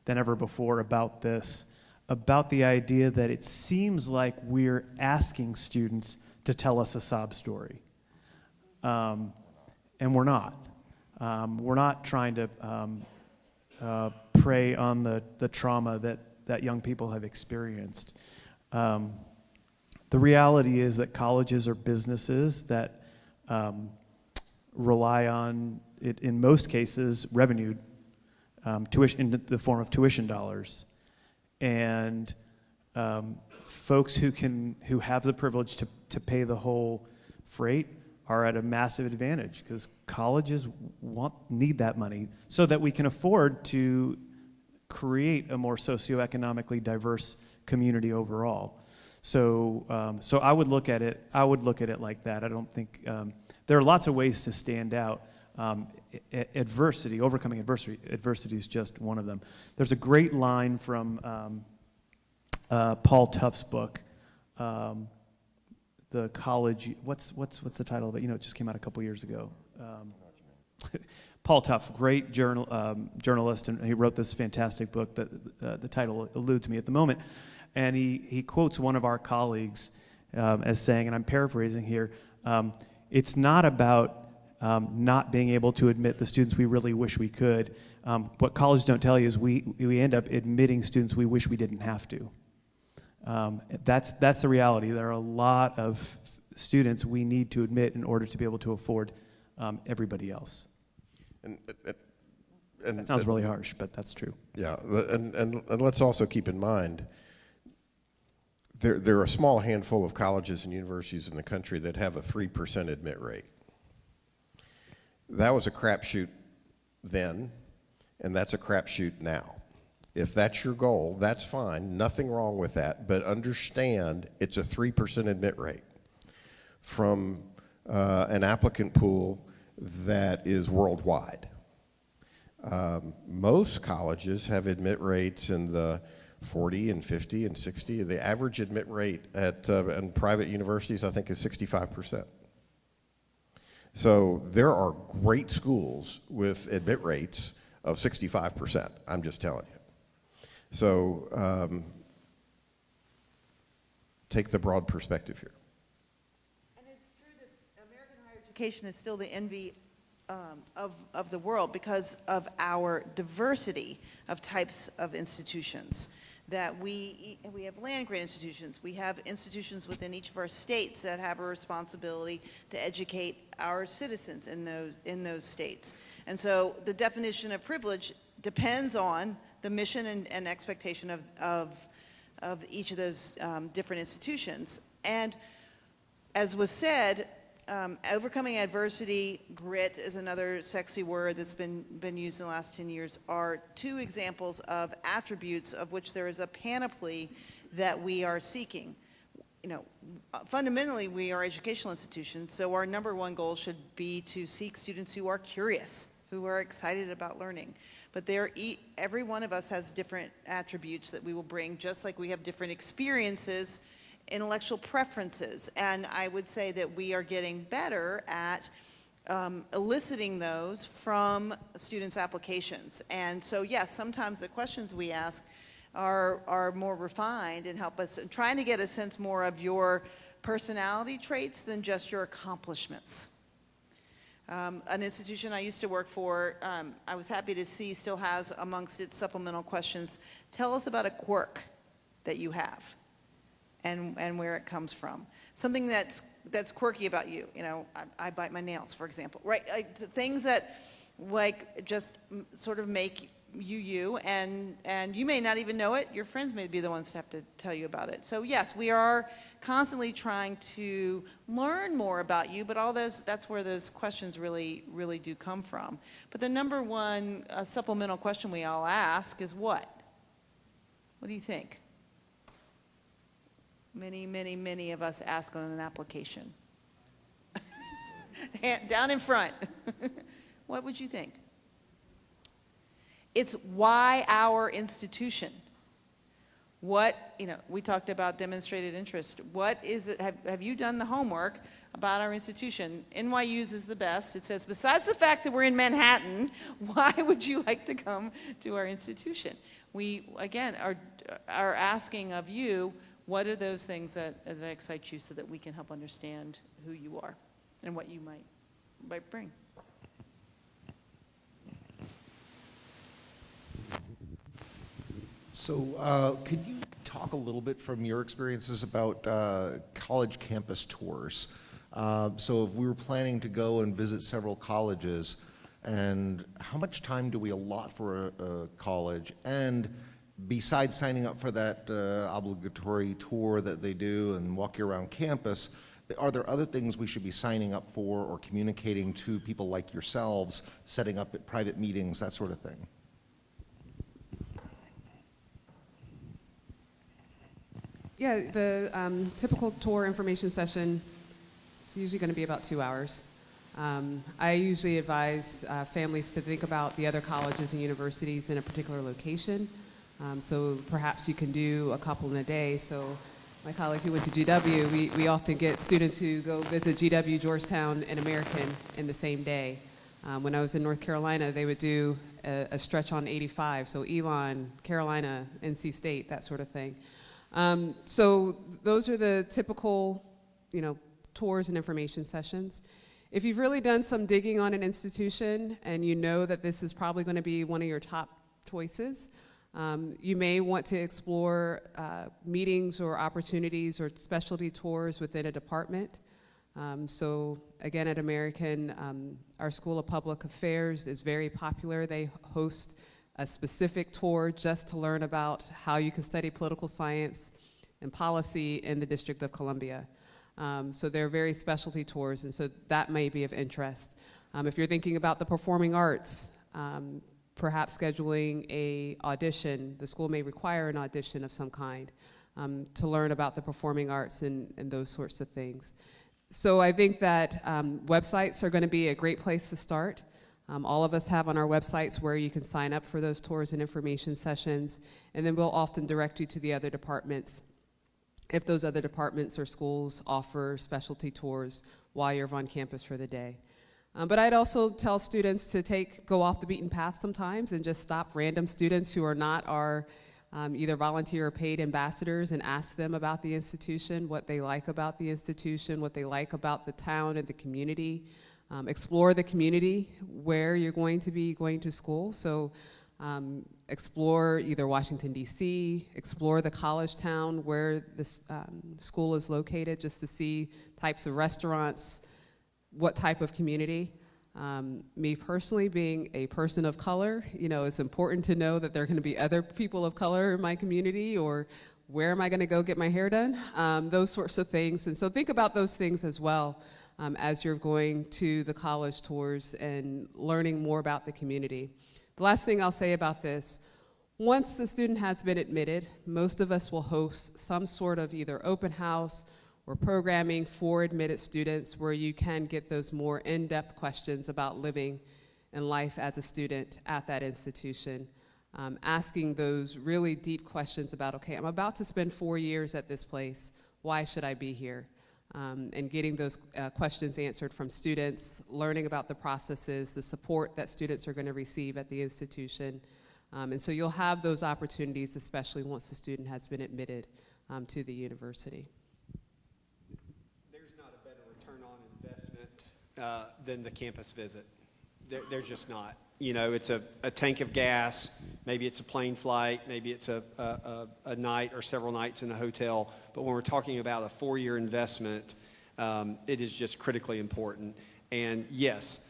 than ever before about this, about the idea that it seems like we're asking students to tell us a sob story. And we're not. We're not trying to prey on the trauma that young people have experienced. The reality is that colleges are businesses that rely on, it, in most cases, revenue, tuition, in the form of tuition dollars. And folks who have the privilege to pay the whole freight are at a massive advantage, because colleges need that money so that we can afford to create a more socioeconomically diverse community overall. So I would look at it like that. I don't think there are lots of ways to stand out. adversity, overcoming adversity is just one of them. There's a great line from Paul Tuff's book, the college. What's the title of it? You know, it just came out a couple years ago. Paul Tuff, great journalist, and he wrote this fantastic book that the title eludes me at the moment. And he quotes one of our colleagues as saying, and I'm paraphrasing here, it's not about not being able to admit the students we really wish we could. What colleges don't tell you is we end up admitting students we wish we didn't have to. That's the reality. There are a lot of students we need to admit in order to be able to afford everybody else. And that sounds really harsh, but that's true. Yeah, and let's also keep in mind, there are a small handful of colleges and universities in the country that have a 3% admit rate. That was a crapshoot then, and that's a crapshoot now. If that's your goal, that's fine, nothing wrong with that, but understand it's a 3% admit rate from an applicant pool that is worldwide. Most colleges have admit rates in the 40 and 50 and 60. The average admit rate in private universities, I think, is 65%. So there are great schools with admit rates of 65%, I'm just telling you. So take the broad perspective here. And it's true that American higher education is still the envy of the world because of our diversity of types of institutions. That we have land-grant institutions, we have institutions within each of our states that have a responsibility to educate our citizens in those states. And so the definition of privilege depends on the mission and expectation of each of those different institutions. And as was said, overcoming adversity, grit is another sexy word that's been used in the last 10 years, are two examples of attributes of which there is a panoply that we are seeking. You know, fundamentally, we are educational institutions, so our number one goal should be to seek students who are curious, who are excited about learning. But every one of us has different attributes that we will bring, just like we have different experiences, intellectual preferences, and I would say that we are getting better at eliciting those from students' applications. And so yes, sometimes the questions we ask are more refined and help us in trying to get a sense more of your personality traits than just your accomplishments. An institution I used to work for, I was happy to see still has amongst its supplemental questions, tell us about a quirk that you have. And where it comes from. Something that's quirky about you. You know, I bite my nails, for example, right? Things that like just sort of make you, and you may not even know it. Your friends may be the ones to have to tell you about it. So yes, we are constantly trying to learn more about you, but that's where those questions really do come from. But the number one supplemental question we all ask is what? What do you think? Many of us ask on an application. Down in front. What would you think? It's why our institution. We talked about demonstrated interest. What is it, have you done the homework about our institution? NYU's is the best. It says, besides the fact that we're in Manhattan, why would you like to come to our institution? We, again, are asking of you, what are those things that excite you so that we can help understand who you are and what you might bring? So could you talk a little bit from your experiences about college campus tours? So if we were planning to go and visit several colleges, and how much time do we allot for a college? And besides signing up for that obligatory tour that they do and walk you around campus, are there other things we should be signing up for or communicating to people like yourselves, setting up at private meetings, that sort of thing? Yeah, the typical tour information session is usually going to be about 2 hours. I usually advise families to think about the other colleges and universities in a particular location. So perhaps you can do a couple in a day. So my colleague who went to GW, we often get students who go visit GW, Georgetown, and American in the same day. When I was in North Carolina, they would do a stretch on 85, so Elon, Carolina, NC State, that sort of thing. So those are the typical, tours and information sessions. If you've really done some digging on an institution and you know that this is probably going to be one of your top choices, you may want to explore meetings or opportunities or specialty tours within a department. So again, at American, our School of Public Affairs is very popular. They host a specific tour just to learn about how you can study political science and policy in the District of Columbia. So they're very specialty tours, and so that may be of interest. If you're thinking about the performing arts, perhaps scheduling a audition, the school may require an audition of some kind to learn about the performing arts and those sorts of things. So I think that websites are going to be a great place to start. All of us have on our websites where you can sign up for those tours and information sessions, and then we'll often direct you to the other departments if those other departments or schools offer specialty tours while you're on campus for the day. But I'd also tell students to go off the beaten path sometimes and just stop random students who are not our either volunteer or paid ambassadors and ask them about the institution, what they like about the institution, what they like about the town and the community. Explore the community where you're going to be going to school. So explore either Washington, D.C., explore the college town where this school is located, just to see types of restaurants, what type of community. Me personally, being a person of color, it's important to know that there are going to be other people of color in my community, or where am I going to go get my hair done, those sorts of things. And so think about those things as well as you're going to the college tours and learning more about the community. The last thing I'll say about this, once the student has been admitted, most of us will host some sort of either open house or programming for admitted students where you can get those more in-depth questions about living and life as a student at that institution. Asking those really deep questions about, okay, I'm about to spend 4 years at this place, why should I be here? And getting those questions answered from students, learning about the processes, the support that students are going to receive at the institution. And so you'll have those opportunities, especially once the student has been admitted to the university. There's not a better return on investment than the campus visit. There's just not. It's a tank of gas, maybe it's a plane flight, maybe it's a night or several nights in a hotel. But when we're talking about a 4-year investment, it is just critically important. And yes,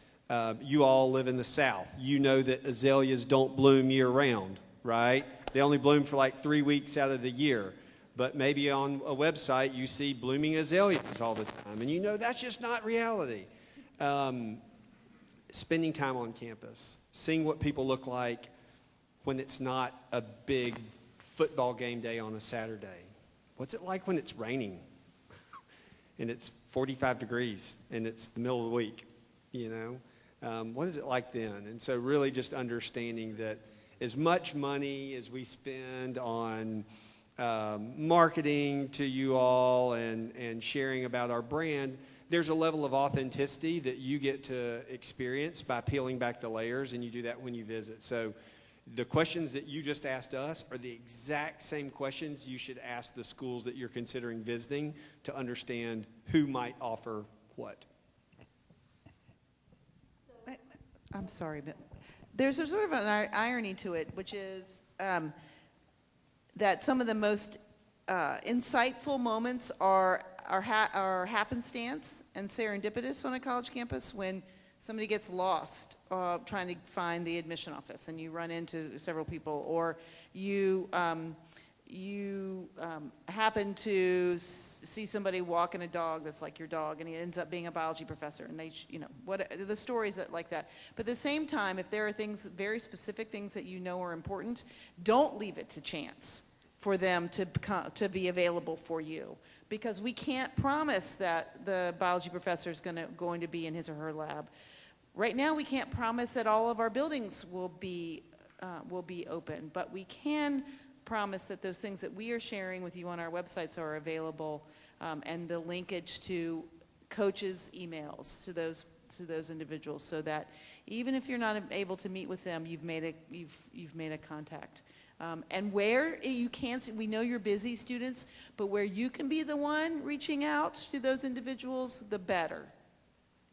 you all live in the South. You know that azaleas don't bloom year-round, right? They only bloom for like 3 weeks out of the year. But maybe on a website you see blooming azaleas all the time, and that's just not reality. Spending time on campus, seeing what people look like when it's not a big football game day on a Saturday. What's it like when it's raining and it's 45 degrees and it's the middle of the week, What is it like then? And so really just understanding that as much money as we spend on marketing to you all and sharing about our brand, there's a level of authenticity that you get to experience by peeling back the layers, and you do that when you visit. So the questions that you just asked us are the exact same questions you should ask the schools that you're considering visiting to understand who might offer what. I'm sorry, but there's a sort of an irony to it, which is that some of the most insightful moments are happenstance and serendipitous on a college campus when somebody gets lost trying to find the admission office and you run into several people, or you happen to see somebody walking a dog that's like your dog and he ends up being a biology professor, and they what the stories that like that. But at the same time, if there are things, very specific things that are important, don't leave it to chance for them to be available for you. because we can't promise that the biology professor is going to be in his or her lab. Right now, we can't promise that all of our buildings will be open, but we can promise that those things that we are sharing with you on our websites are available, and the linkage to coaches' emails to those individuals, so that even if you're not able to meet with them, you've made a contact. And where you can, we know you're busy, students, but where you can be the one reaching out to those individuals, the better.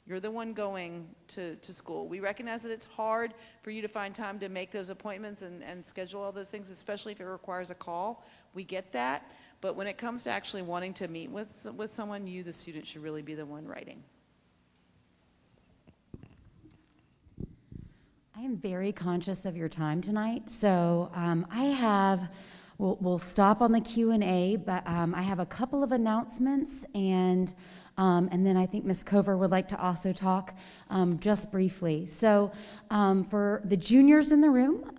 You're the one going to school. We recognize that it's hard for you to find time to make those appointments and schedule all those things, especially if it requires a call. We get that. But when it comes to actually wanting to meet with someone, you, the student, should really be the one writing. I am very conscious of your time tonight, so we'll stop on the Q&A, but I have a couple of announcements, and then I think Ms. Cover would like to also talk just briefly. So for the juniors in the room,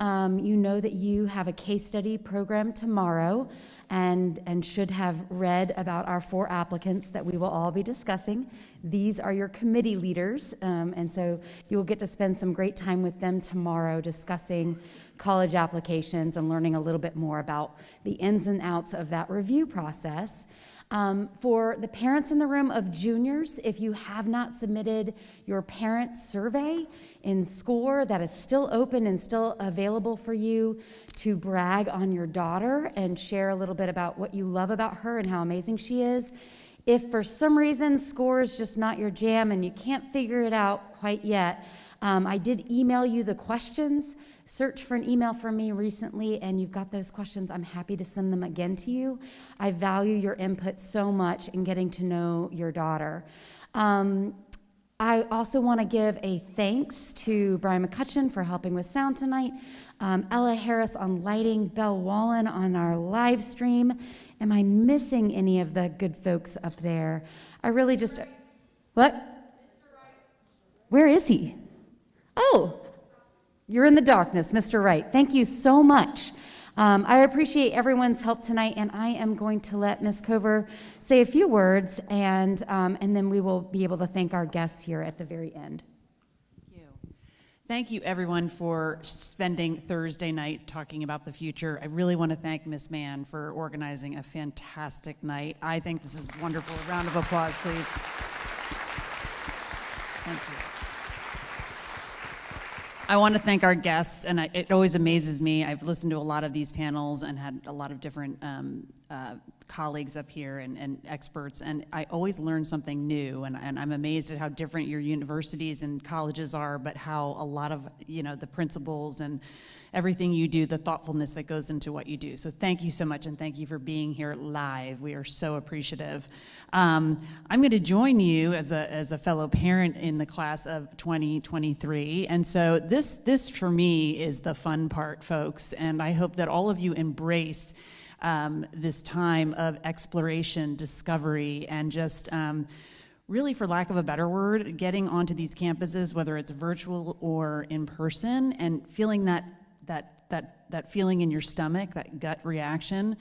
you know that you have a case study program tomorrow, and should have read about our 4 applicants that we will all be discussing. These are your committee leaders, and so you will get to spend some great time with them tomorrow discussing college applications and learning a little bit more about the ins and outs of that review process. For the parents in the room of juniors, if you have not submitted your parent survey in SCORE, that is still open and still available for you to brag on your daughter and share a little bit about what you love about her and how amazing she is. If for some reason SCORE is just not your jam and you can't figure it out quite yet, I did email you the questions. Search for an email from me recently, and you've got those questions. I'm happy to send them again to you. I value your input so much in getting to know your daughter. I also want to give a thanks to Brian McCutcheon for helping with sound tonight, Ella Harris on lighting, Belle Wallen on our live stream. Am I missing any of the good folks up there? I really just... What? Where is he? Oh, you're in the darkness, Mr. Wright. Thank you so much. I appreciate everyone's help tonight, and I am going to let Ms. Cover say a few words, and then we will be able to thank our guests here at the very end. Thank you. Thank you, everyone, for spending Thursday night talking about the future. I really want to thank Ms. Mann for organizing a fantastic night. I think this is wonderful. A round of applause, please. Thank you. I want to thank our guests, and it always amazes me. I've listened to a lot of these panels and had a lot of different colleagues up here and experts, and I always learn something new, and I'm amazed at how different your universities and colleges are, but how a lot of, the principles and everything you do, the thoughtfulness that goes into what you do. So thank you so much, and thank you for being here live. We are so appreciative. I'm going to join you as a fellow parent in the class of 2023, and so this for me is the fun part, folks, and I hope that all of you embrace this time of exploration, discovery, and just really, for lack of a better word, getting onto these campuses, whether it's virtual or in person, and feeling that feeling in your stomach, that gut reaction,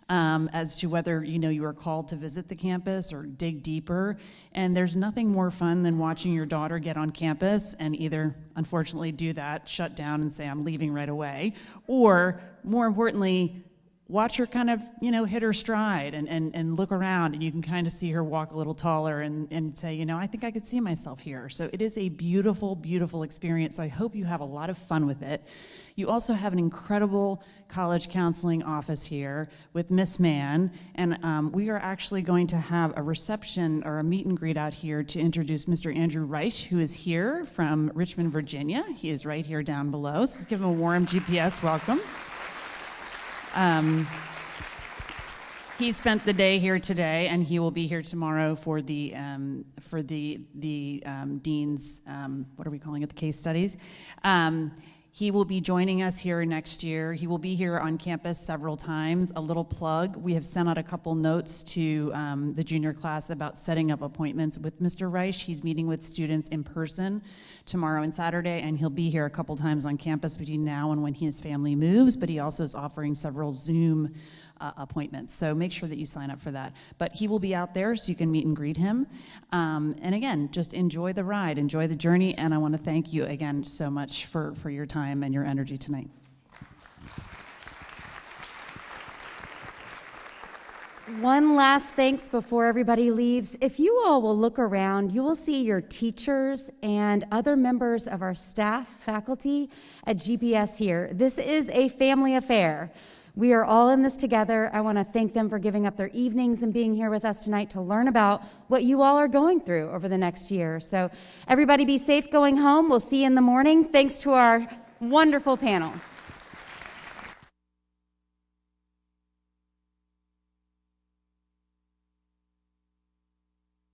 as to whether you are called to visit the campus or dig deeper. And there's nothing more fun than watching your daughter get on campus and either, unfortunately, do that, shut down and say, I'm leaving right away, or more importantly, watch her kind of, hit her stride and look around, and you can kind of see her walk a little taller and say, I think I could see myself here. So it is a beautiful, beautiful experience. So I hope you have a lot of fun with it. You also have an incredible college counseling office here with Miss Mann, and we are actually going to have a reception or a meet and greet out here to introduce Mr. Andrew Reich, who is here from Richmond, Virginia. He is right here down below. So let's give him a warm GPS welcome. He spent the day here today, and he will be here tomorrow for the dean's, what are we calling it, the case studies. He will be joining us here next year. He will be here on campus several times. A little plug, we have sent out a couple notes to the junior class about setting up appointments with Mr. Reich. He's meeting with students in person tomorrow and Saturday, and he'll be here a couple times on campus between now and when his family moves, but he also is offering several Zoom appointments. So make sure that you sign up for that. But he will be out there so you can meet and greet him. And again, just enjoy the ride, enjoy the journey, and I want to thank you again so much for your time and your energy tonight. One last thanks before everybody leaves. If you all will look around, you will see your teachers and other members of our staff, faculty at GPS here. This is a family affair. We are all in this together. I want to thank them for giving up their evenings and being here with us tonight to learn about what you all are going through over the next year. So everybody be safe going home. We'll see you in the morning. Thanks to our wonderful panel.